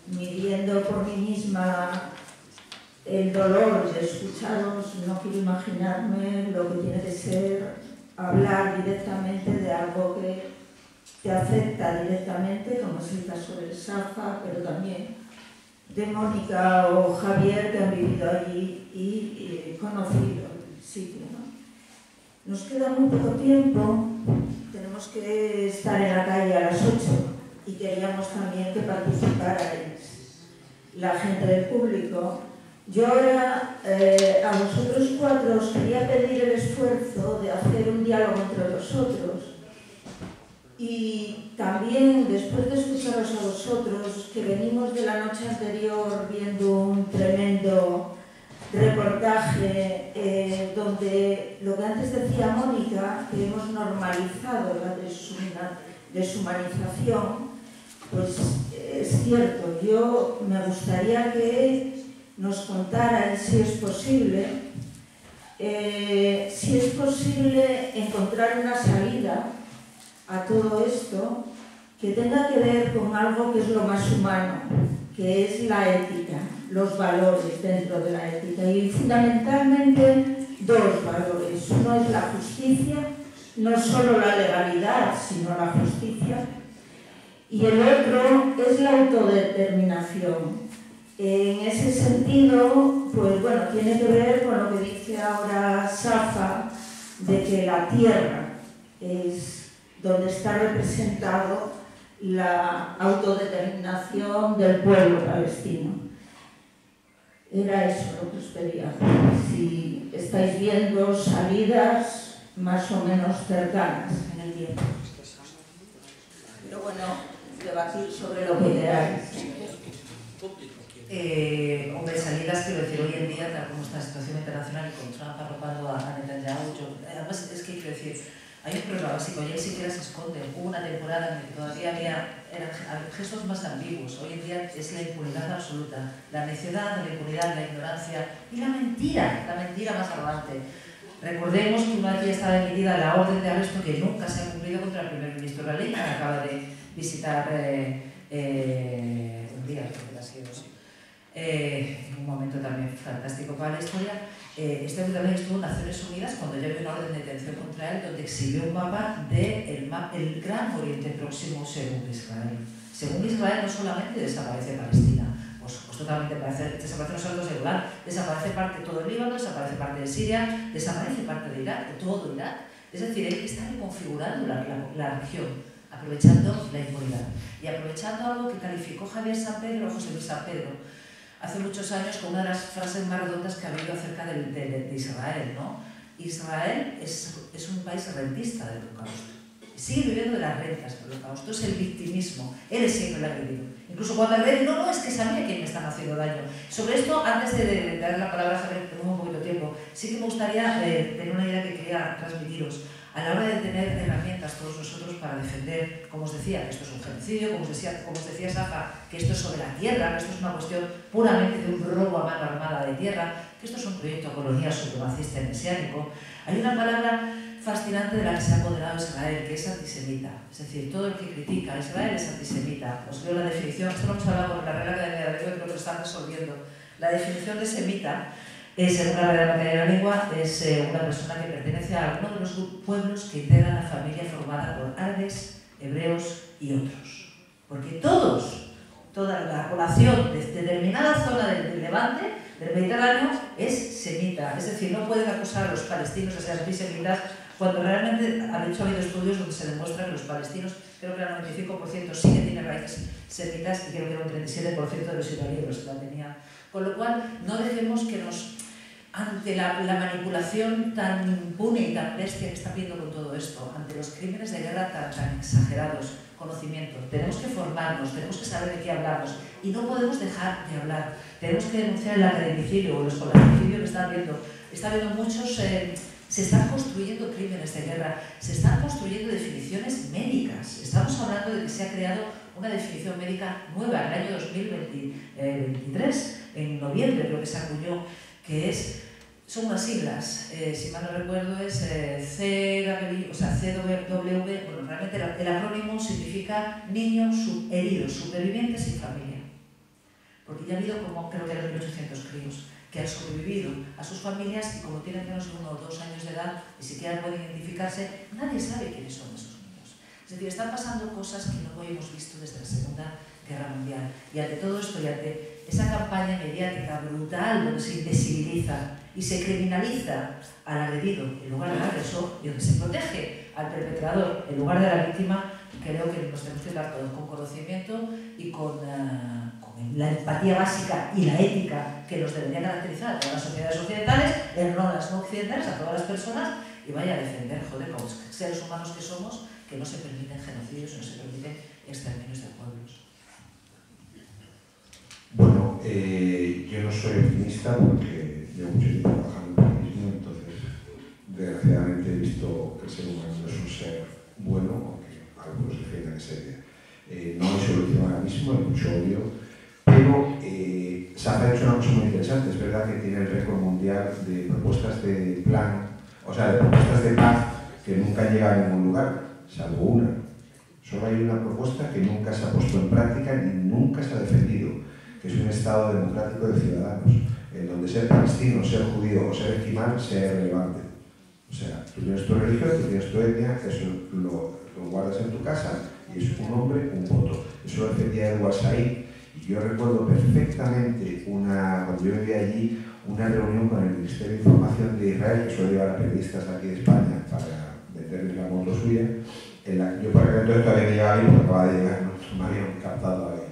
Midiendo por mí misma el dolor de escucharos, no quiero imaginarme lo que tiene que ser hablar directamente de algo que te afecta directamente, como es el caso de Safa, pero también de Mónica o Javier, que han vivido allí y conocido el sitio, ¿no? Nos queda muy poco tiempo, tenemos que estar en la calle a las 8 y queríamos también que participarais la gente del público. Yo ahora a vosotros cuatro os quería pedir el esfuerzo de hacer un diálogo entre vosotros y también, después de escucharos a vosotros, que venimos de la noche anterior viendo un tremendo reportaje donde lo que antes decía Mónica, que hemos normalizado la deshumanización, pues es cierto. Yo me gustaría que nos contaran si es posible encontrar una salida a todo esto que tenga que ver con algo que es lo más humano, que es la ética, los valores dentro de la ética, y fundamentalmente dos valores. Uno es la justicia, no solo la legalidad, sino la justicia, y el otro es la autodeterminación. En ese sentido, pues bueno, tiene que ver con lo que dice ahora Safa, de que la tierra es donde está representado la autodeterminación del pueblo palestino. Era eso lo que os pedía. Si estáis viendo salidas más o menos cercanas en el tiempo. Pero bueno, debatir sobre lo que queráis. Hombre, salidas, quiero decir, hoy en día, tal como está la situación internacional y con Trump arropando a Netanyahu, además es que quiero decir, hay un problema básico, y él siquiera se esconde. Hubo una temporada en que todavía eran gestos más ambiguos. Hoy en día es la impunidad absoluta, la necedad, la impunidad, la ignorancia y la mentira más arrogante. Recordemos que una vez ya estaba emitida la orden de arresto que nunca se ha cumplido contra el primer ministro Raleigh, que acaba de visitar un día, creo que ha sido, ¿no? en un momento también fantástico para la historia. Este hombre también estuvo en Naciones Unidas cuando ya había una orden de detención contra él, donde exhibió un mapa del Gran Oriente Próximo según Israel. Según Israel, no solamente desaparece Palestina, pues totalmente desaparece los altos de Golán, desaparece parte de todo el Líbano, desaparece parte de Siria, desaparece parte de Irak, de todo Irak. Es decir, él está reconfigurando la región, aprovechando la impunidad y aprovechando algo que calificó Javier San Pedro, José Luis San Pedro, hace muchos años, con una de las frases más redondas que ha habido acerca de Israel, ¿no? Israel es un país rentista del Holocausto. Sigue viviendo de las rentas del Holocausto, es el victimismo, él es siempre el agredido. Incluso cuando agrede, no, es que sabía que me están haciendo daño. Sobre esto, antes de dar la palabra a Javier, que tenemos un poquito de tiempo, sí que me gustaría tener una idea que quería transmitiros. A la hora de tener herramientas todos nosotros para defender, como os decía, que esto es un genocidio, como os decía Safa, que esto es sobre la tierra, que esto es una cuestión puramente de un robo a mano armada de tierra, que esto es un proyecto colonial supremacista y mesiánico, hay una palabra fascinante de la que se ha apoderado Israel, que es antisemita. Es decir, todo el que critica a Israel es antisemita. Os leo la definición, esto lo hemos hablado con la Real Academia de la Lengua y creo que lo están resolviendo. La definición de semita, según la Real Academia de la Lengua, es una persona que pertenece a alguno de los pueblos que integran la familia formada por árabes, hebreos y otros. Porque toda la población de determinada zona del Levante, del Mediterráneo, es semita. Es decir, no pueden acusar a los palestinos de ser antisemitas cuando realmente ha habido estudios donde se demuestra que los palestinos, creo que el 95% sí que tienen raíces semitas y creo que el 37% de los israelíes la tenían. Con lo cual, no dejemos que ante la manipulación tan impune y tan bestia que está habiendo con todo esto, ante los crímenes de guerra tan exagerados, conocimiento, tenemos que formarnos, tenemos que saber de qué hablamos y no podemos dejar de hablar. Tenemos que denunciar el academicidio o el escolaricio que está habiendo muchos... Se están construyendo crímenes de guerra, se están construyendo definiciones médicas. Estamos hablando de que se ha creado una definición médica nueva en el año 2023, en noviembre creo que se acuñó, que son unas siglas, si mal no recuerdo es CW, bueno, realmente el acrónimo significa niños heridos, supervivientes sin familia. Porque ya ha habido como creo que eran 1800 críos que han sobrevivido a sus familias y como tienen menos de 1 o 2 años de edad, ni siquiera pueden identificarse, nadie sabe quiénes son esos niños. Es decir, están pasando cosas que no hemos visto desde la Segunda Guerra Mundial. Y ante todo esto, y ante esa campaña mediática brutal donde se invisibiliza y se criminaliza al agredido en lugar del agresor y donde se protege al perpetrador en lugar de la víctima, creo que nos tenemos que dar todos con conocimiento y con la empatía básica y la ética que nos debería caracterizar a todas las sociedades occidentales, no las no occidentales, a todas las personas, y vaya a defender, joder, como seres humanos que somos, que no se permiten genocidios y no se permiten exterminios de pueblos. Bueno, yo no soy optimista porque llevo mucho tiempo trabajando en periodismo, entonces desgraciadamente he visto que el ser humano no es un ser bueno, aunque algunos defiendan que no hay solución ahora mismo, hay mucho odio, pero se ha hecho una cosa muy interesante. Es verdad que tiene el récord mundial de propuestas de plan, o sea, de propuestas de paz que nunca han llegado a ningún lugar, salvo una. Solo hay una propuesta que nunca se ha puesto en práctica ni nunca se ha defendido, que es un Estado democrático de ciudadanos, en donde ser palestino, ser judío o ser esquimal sea relevante. O sea, tú tienes tu religión, tú tienes tu etnia, eso lo guardas en tu casa y es un hombre, un voto. Eso lo defendía Edward Said. Y yo recuerdo perfectamente, cuando yo vivía allí, una reunión con el Ministerio de Información de Israel, que suele llevar a periodistas de aquí de España para venderles la moto suya. Yo por aquel entonces todavía me llevaba ahí porque acababa de llegar, no me habían captado ahí.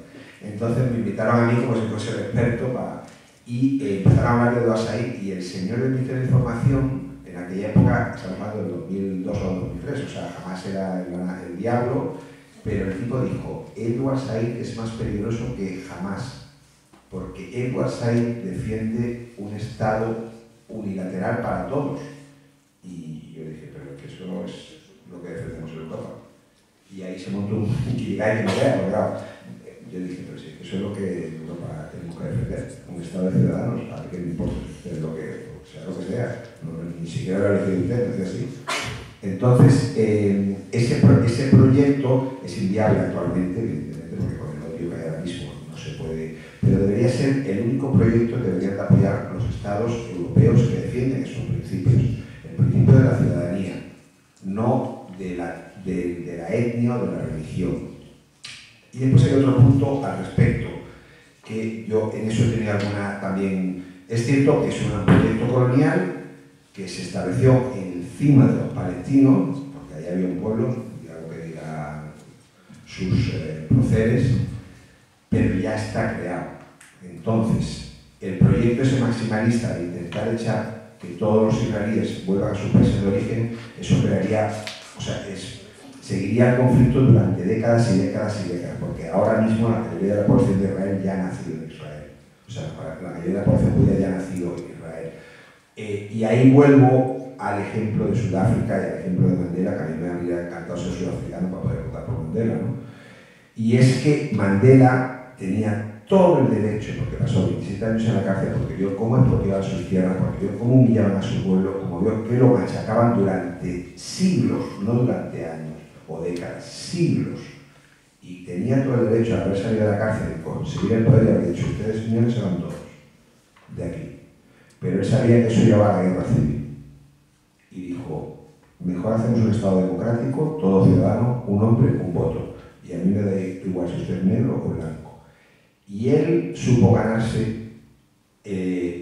Entonces me invitaron a mí como si fuese el experto y empezaron a hablar de Edward Said y el señor del Ministerio de Información, en aquella época, estamos hablando del 2002 o 2003, o sea, jamás era el diablo, pero el tipo dijo, Edward Said es más peligroso que jamás, porque Edward Said defiende un Estado unilateral para todos. Y yo dije, pero que eso no es lo que defendemos en Europa. Y ahí se montó un Kirigai que no vea, porque claro, yo dije, pero sí, eso es lo que en Europa tenemos que defender, un Estado de ciudadanos, para que no importa, lo que sea, ni siquiera la religión de usted, así. Entonces, ese proyecto es inviable actualmente, evidentemente, porque con el odio que hay ahora mismo no se puede, pero debería ser el único único proyecto que deberían de apoyar los estados europeos que defienden esos principios. El principio de la ciudadanía, no de la etnia o de la religión. Y después hay otro punto al respecto, que yo en eso tenía alguna también... Es cierto que es un proyecto colonial que se estableció encima de los palestinos, porque ahí había un pueblo, diga lo que diga sus proceres, pero ya está creado. Entonces, el proyecto ese maximalista de intentar echar que todos los israelíes vuelvan a sus países de origen, eso crearía, o sea, seguiría el conflicto durante décadas y décadas y décadas, porque ahora mismo la mayoría de la población de Israel ya ha nacido en Israel. O sea, la mayoría de la población judía ya ha nacido en Israel. Y ahí vuelvo al ejemplo de Sudáfrica y al ejemplo de Mandela, que a mí me habría encantado ser sudafricano para poder votar por Mandela, ¿no? Y es que Mandela tenía todo el derecho, porque pasó 27 años en la cárcel, porque vio cómo expropiaban sus tierras, porque vio cómo humillaban a su pueblo, como vio que lo machacaban durante siglos, no durante años o décadas, siglos. Y tenía todo el derecho a haber salido de la cárcel y conseguir el poder y haber dicho, ustedes señores se van todos de aquí. Pero él sabía que eso llevaba a la guerra civil. Y dijo, mejor hacemos un Estado democrático, todo ciudadano, un hombre, un voto. Y a mí me da igual si usted es negro o blanco. Y él supo ganarse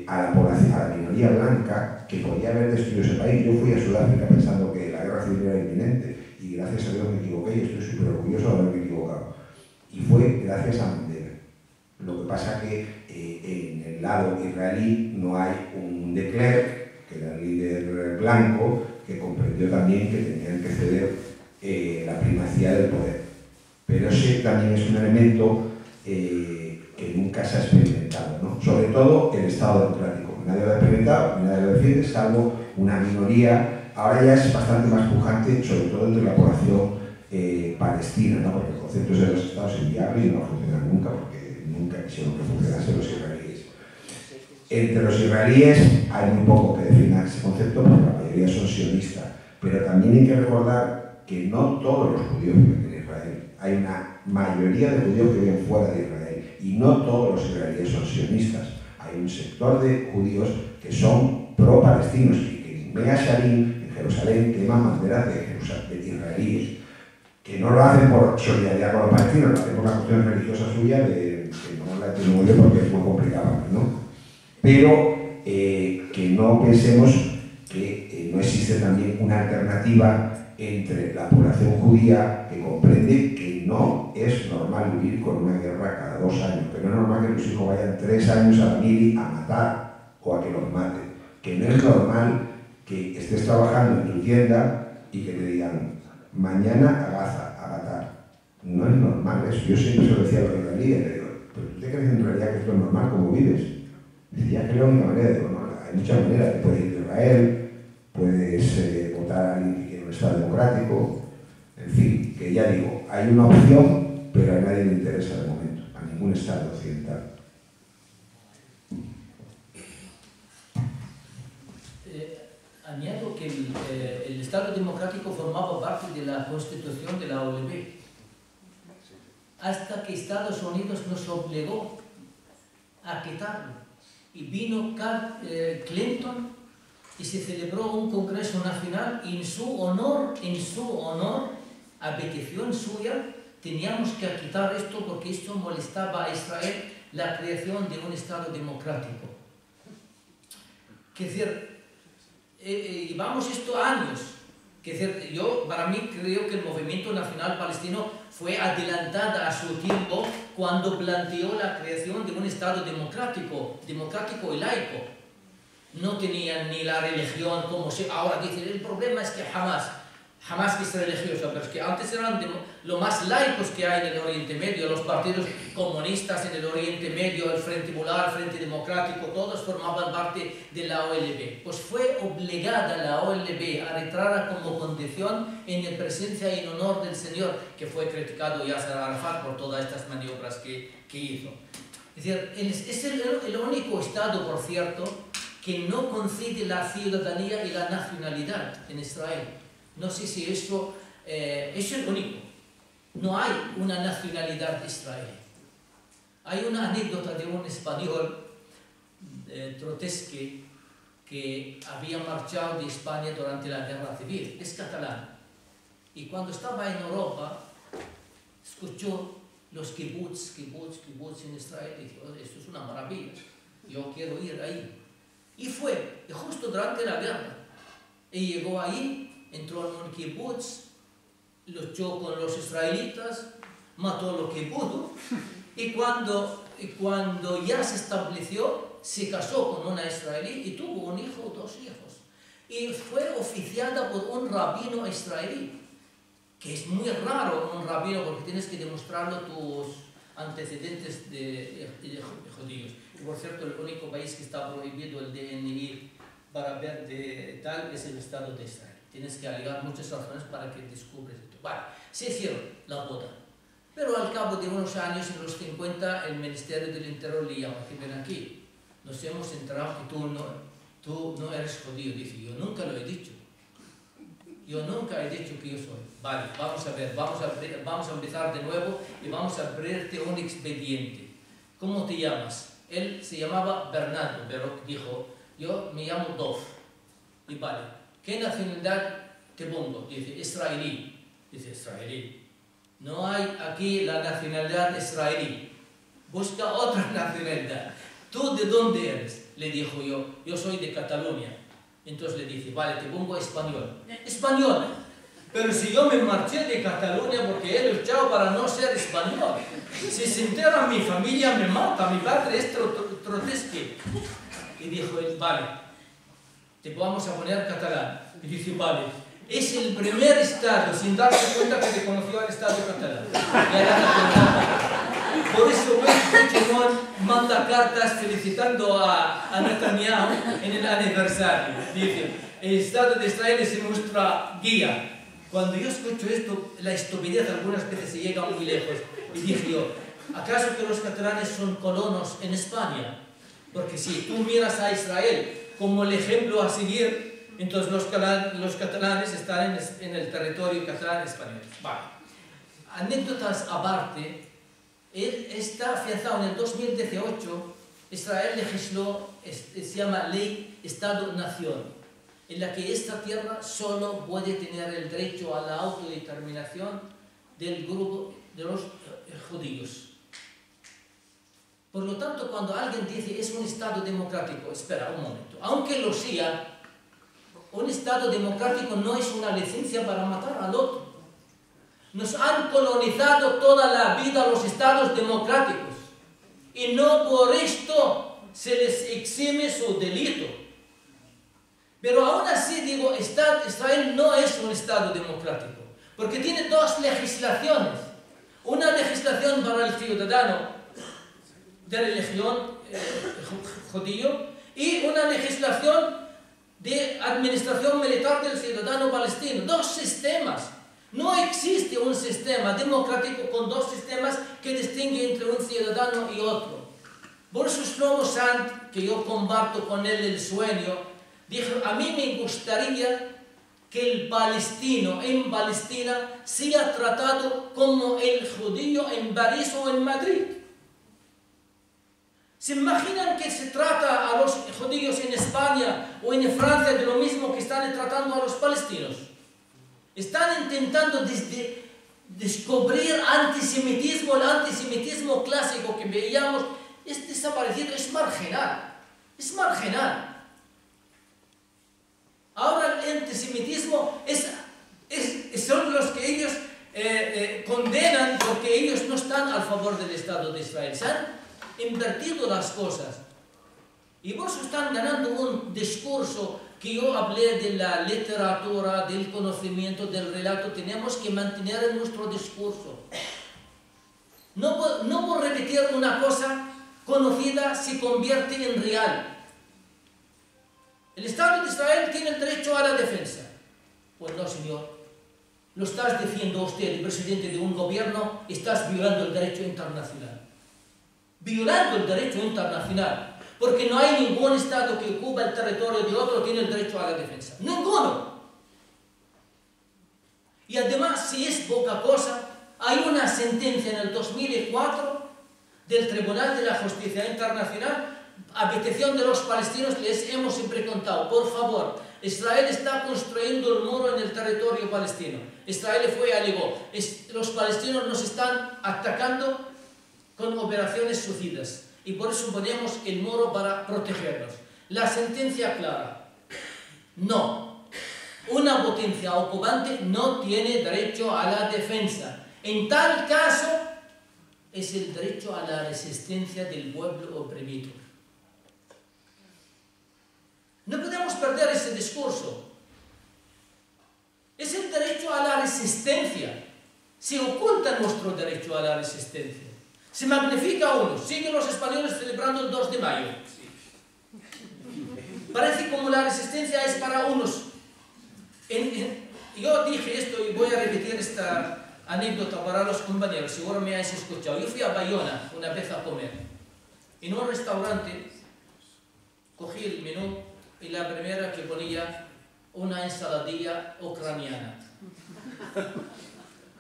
a la población, a la minoría blanca, que podía haber destruido ese país. Yo fui a Sudáfrica pensando que la guerra civil era inminente, y gracias a Dios me equivoqué y estoy súper orgulloso de haberme equivocado. Y fue gracias a Mandela. Lo que pasa que en el lado israelí no hay un de Klerk, que era el líder blanco, que comprendió también que tenían que ceder la primacía del poder. Pero ese también es un elemento que nunca se ha experimentado, ¿no? Sobre todo el Estado democrático. Nadie lo ha experimentado, nadie lo defiende, salvo una minoría. Ahora ya es bastante más pujante, sobre todo entre la población palestina, ¿no? Porque el concepto de los estados es inviable y no funciona nunca, porque nunca quisieron que funcionasen los israelíes. Entre los israelíes hay muy poco que defina ese concepto, porque la mayoría son sionistas. Pero también hay que recordar que no todos los judíos viven en Israel. Hay una mayoría de judíos que viven fuera de Israel, y no todos los israelíes son sionistas. Hay un sector de judíos que son pro-palestinos y que en Mea Shearim, en Jerusalén, queman banderas de israelíes, que no lo hacen por solidaridad con los palestinos, lo hacen por una cuestión religiosa suya, que no la entiendo muy bien porque es muy complicado, ¿no? Pero que no pensemos que no existe también una alternativa entre la población judía, que comprende que no es normal vivir con una guerra cada 2 años, que no es normal que tus hijos vayan 3 años a la mili a matar o a que los maten, que no es normal que estés trabajando en tu tienda y que te digan mañana a Gaza, a matar. No es normal eso. Yo siempre se lo decía a los israelíes, le digo, ¿pero tú te crees en realidad que esto es normal como vives? Decía que es la única manera. Digo, no, hay muchas maneras. Te puedes ir de Israel, puedes votar a alguien que quiere un Estado democrático, en fin, que ya digo, hay una opción, pero a nadie le interesa de momento, a ningún Estado occidental. Añado que el Estado democrático formaba parte de la Constitución de la OLB, hasta que Estados Unidos nos obligó a quitarlo. Y vino Clinton y se celebró un Congreso Nacional, y en su honor, a petición suya, teníamos que quitar esto porque esto molestaba a Israel, la creación de un Estado democrático. Es decir, llevamos esto años. Yo, para mí, creo que el movimiento nacional palestino fue adelantada a su tiempo cuando planteó la creación de un Estado democrático y laico. No tenían ni la religión como se ahora dicen. El problema es que Hamas que es religioso, pero es que antes eran lo más laicos que hay en el Oriente Medio. Los partidos comunistas en el Oriente Medio, el Frente Popular, el Frente Democrático, todos formaban parte de la OLB. Pues fue obligada la OLB a entrar como condición en presencia y en honor del Señor, que fue criticado Yasser Arafat por todas estas maniobras que hizo. Es decir, es el único Estado, por cierto, que no concede la ciudadanía y la nacionalidad en Israel. No sé si eso es el único. No hay una nacionalidad israelí. Hay una anécdota de un español Trotsky, que había marchado de España durante la Guerra Civil, es catalán. Y cuando estaba en Europa, escuchó los kibbutz en Israel y dijo, esto es una maravilla, yo quiero ir ahí. Y fue, y justo durante la guerra. Y llegó ahí, entró en un kibbutz, luchó con los israelitas, mató lo que pudo, y cuando ya se estableció, se casó con una israelí y tuvo un hijo o 2 hijos. Y fue oficiada por un rabino israelí, que es muy raro un rabino porque tienes que demostrarlo tus antecedentes de judíos. Y por cierto, el único país que está prohibido el DNI para ver de tal es el Estado de Israel. Tienes que alegar muchas razones para que descubres esto. Vale, se hicieron la boda. Pero al cabo de unos años, en los 50, el Ministerio del Interior le llama, que ven aquí, nos hemos enterado que tú no eres judío. Dice, yo nunca lo he dicho. Yo nunca he dicho que yo soy. Vale, vamos a ver, vamos a empezar de nuevo y vamos a abrirte un expediente. ¿Cómo te llamas? Él se llamaba Bernardo, pero dijo, yo me llamo Dov. Y vale, ¿qué nacionalidad te pongo? Dice, israelí. Dice, israelí. No hay aquí la nacionalidad israelí. Busca otra nacionalidad. ¿Tú de dónde eres? Le dijo yo soy de Cataluña. Entonces le dice, vale, te pongo español. Español. Pero si yo me marché de Cataluña porque he luchado para no ser español. Si se entera mi familia me mata, mi padre es Trotsky. Y dijo él, vale, te vamos a poner catalán. Y dice, vale, es el primer estado, sin darse cuenta que reconoció al estado catalán. Por eso Puigdemont manda cartas felicitando a Netanyahu en el aniversario. Dice, el Estado de Israel es nuestra guía. Cuando yo escucho esto, la estupidez algunas veces se llega muy lejos. Y dije yo, ¿acaso que los catalanes son colonos en España? Porque si tú miras a Israel como el ejemplo a seguir, entonces los catalanes están en el territorio catalán español. Vale. Anécdotas aparte, él está afianzado en el 2018, Israel legisló, se llama Ley Estado-Nación, en la que esta tierra solo puede tener el derecho a la autodeterminación del grupo de los judíos. Por lo tanto, cuando alguien dice es un Estado democrático, espera un momento, aunque lo sea, un Estado democrático no es una licencia para matar al otro. Nos han colonizado toda la vida los estados democráticos y no por esto se les exime su delito. Pero aún así digo, Israel no es un estado democrático porque tiene 2 legislaciones. Una legislación para el ciudadano de religión judío y una legislación de administración militar del ciudadano palestino. 2 sistemas. No existe un sistema democrático con 2 sistemas que distinguen entre un ciudadano y otro. Por eso Shlomo Sant, que yo comparto con él el sueño, dijo, a mí me gustaría que el palestino en Palestina sea tratado como el judío en París o en Madrid. ¿Se imaginan que se trata a los judíos en España o en Francia de lo mismo que están tratando a los palestinos? Están intentando descubrir antisemitismo, el antisemitismo clásico que veíamos, es desaparecido, es marginal. Es marginal. Ahora el antisemitismo son los que ellos condenan porque ellos no están a favor del Estado de Israel. Se han invertido las cosas. Y por eso están ganando un discurso que yo hablé de la literatura, del conocimiento, del relato. Tenemos que mantener nuestro discurso. No por repetir una cosa conocida se convierte en real. El Estado de Israel tiene el derecho a la defensa. Pues no, señor. Lo estás diciendo usted, el presidente de un gobierno, estás violando el derecho internacional. Violando el derecho internacional. Porque no hay ningún Estado que ocupa el territorio de otro que tiene el derecho a la defensa. ¡Ninguno! Y además, si es poca cosa, hay una sentencia en el 2004 del Tribunal de la Justicia Internacional a petición de los palestinos les hemos siempre contado, por favor, Israel está construyendo el muro en el territorio palestino. Israel fue y alegó, los palestinos nos están atacando con operaciones suicidas y por eso ponemos el muro para protegernos. La sentencia clara, no, una potencia ocupante no tiene derecho a la defensa. En tal caso, es el derecho a la resistencia del pueblo oprimido. No podemos perder ese discurso. Es el derecho a la resistencia. Se oculta nuestro derecho a la resistencia. Se magnifica uno. Siguen los españoles celebrando el 2 de mayo. Parece como la resistencia es para unos. Yo dije esto y voy a repetir esta anécdota para los compañeros, seguro me habéis escuchado. Yo fui a Bayona una vez a comer. En un restaurante cogí el menú y la primera que ponía una ensaladilla ucraniana.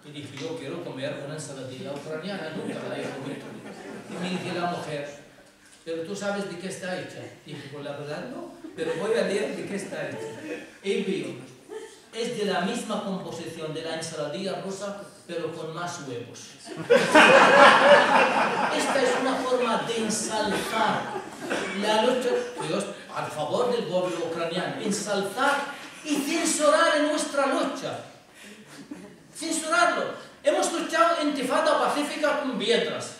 Y dije, yo quiero comer una ensaladilla ucraniana, nunca la he comido. Y me dice la mujer, pero tú sabes de qué está hecha. Dije, pues la verdad no, pero voy a leer de qué está hecha. Y vio, es de la misma composición de la ensaladilla rusa, pero con más huevos. Esta es una forma de ensalzar la lucha a favor del pueblo ucraniano, ensalzar y censurar en nuestra lucha. Censurarlo. Hemos luchado intifada pacífica con piedras,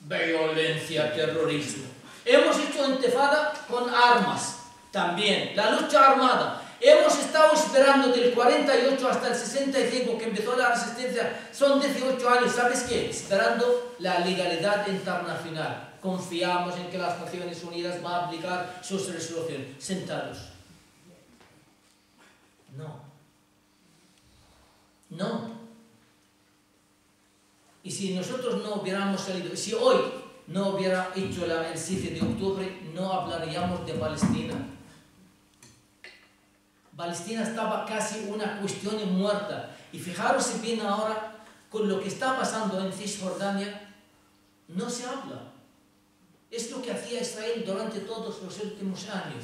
violencia, terrorismo. Hemos hecho intifada con armas, también, la lucha armada. Hemos estado esperando del 48 hasta el 65 que empezó la resistencia, son 18 años, ¿sabes qué? Esperando la legalidad internacional. Confiamos en que las Naciones Unidas van a aplicar sus resoluciones. Sentados. No. No. Y si nosotros no hubiéramos salido, si hoy no hubiera hecho el 7 de octubre, no hablaríamos de Palestina. Palestina estaba casi una cuestión muerta. Y fijaros bien ahora, con lo que está pasando en Cisjordania, no se habla. Es lo que hacía Israel durante todos los últimos años.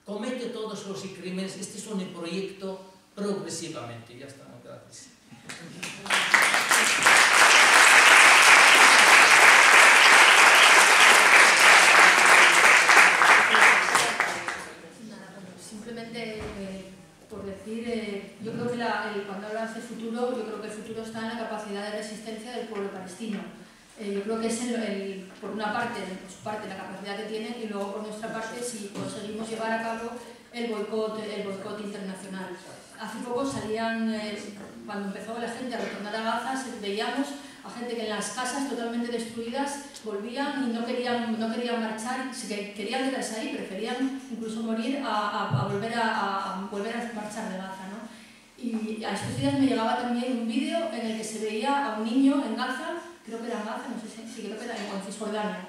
Comete todos los crímenes. Este es un proyecto progresivamente. Ya está, gracias. Simplemente por decir, yo creo que cuando hablas de futuro, yo creo que el futuro está en la capacidad de resistencia del pueblo palestino. Yo creo que es por una parte, por su parte, la capacidad que tienen y luego por nuestra parte si conseguimos llevar a cabo el boicot internacional. Hace poco salían, cuando empezó la gente a retornar a Gaza, veíamos a gente que en las casas totalmente destruidas volvían y no querían marchar, querían quedarse ahí, preferían incluso morir a volver a marchar de Gaza, ¿no? Y a estos días me llegaba también un vídeo en el que se veía a un niño en Gaza, creo que era en Gaza, no sé si creo que era en Cisjordania,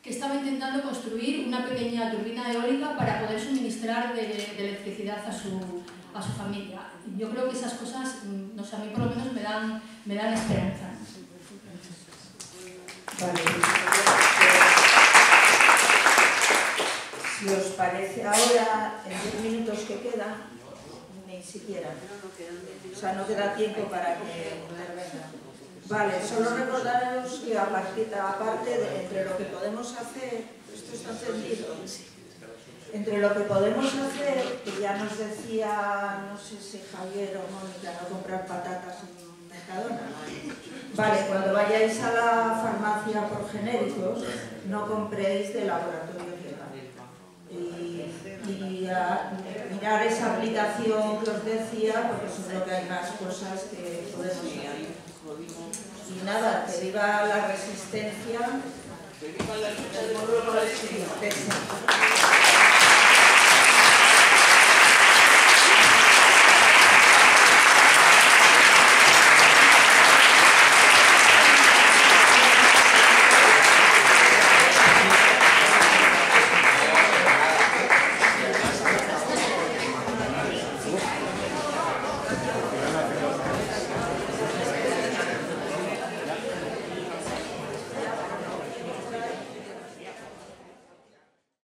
que estaba intentando construir una pequeña turbina eólica para poder suministrar de electricidad a su familia. Yo creo que esas cosas, no sé, a mí por lo menos me dan esperanza. Vale. Si os parece ahora, en 10 minutos que quedan, ni siquiera. O sea, no queda tiempo para que intervengan. Vale, solo recordaros que aparte de entre lo que podemos hacer, esto está encendido, entre lo que podemos hacer, que ya nos decía, no sé si Javier o Mónica, no comprar patatas en Mercadona. Vale, cuando vayáis a la farmacia por genéricos, no compréis de laboratorio legal. Y mirar esa aplicación que os decía, porque seguro que hay más cosas que podemos hacer. Y nada, que viva la resistencia. Que viva la resistencia.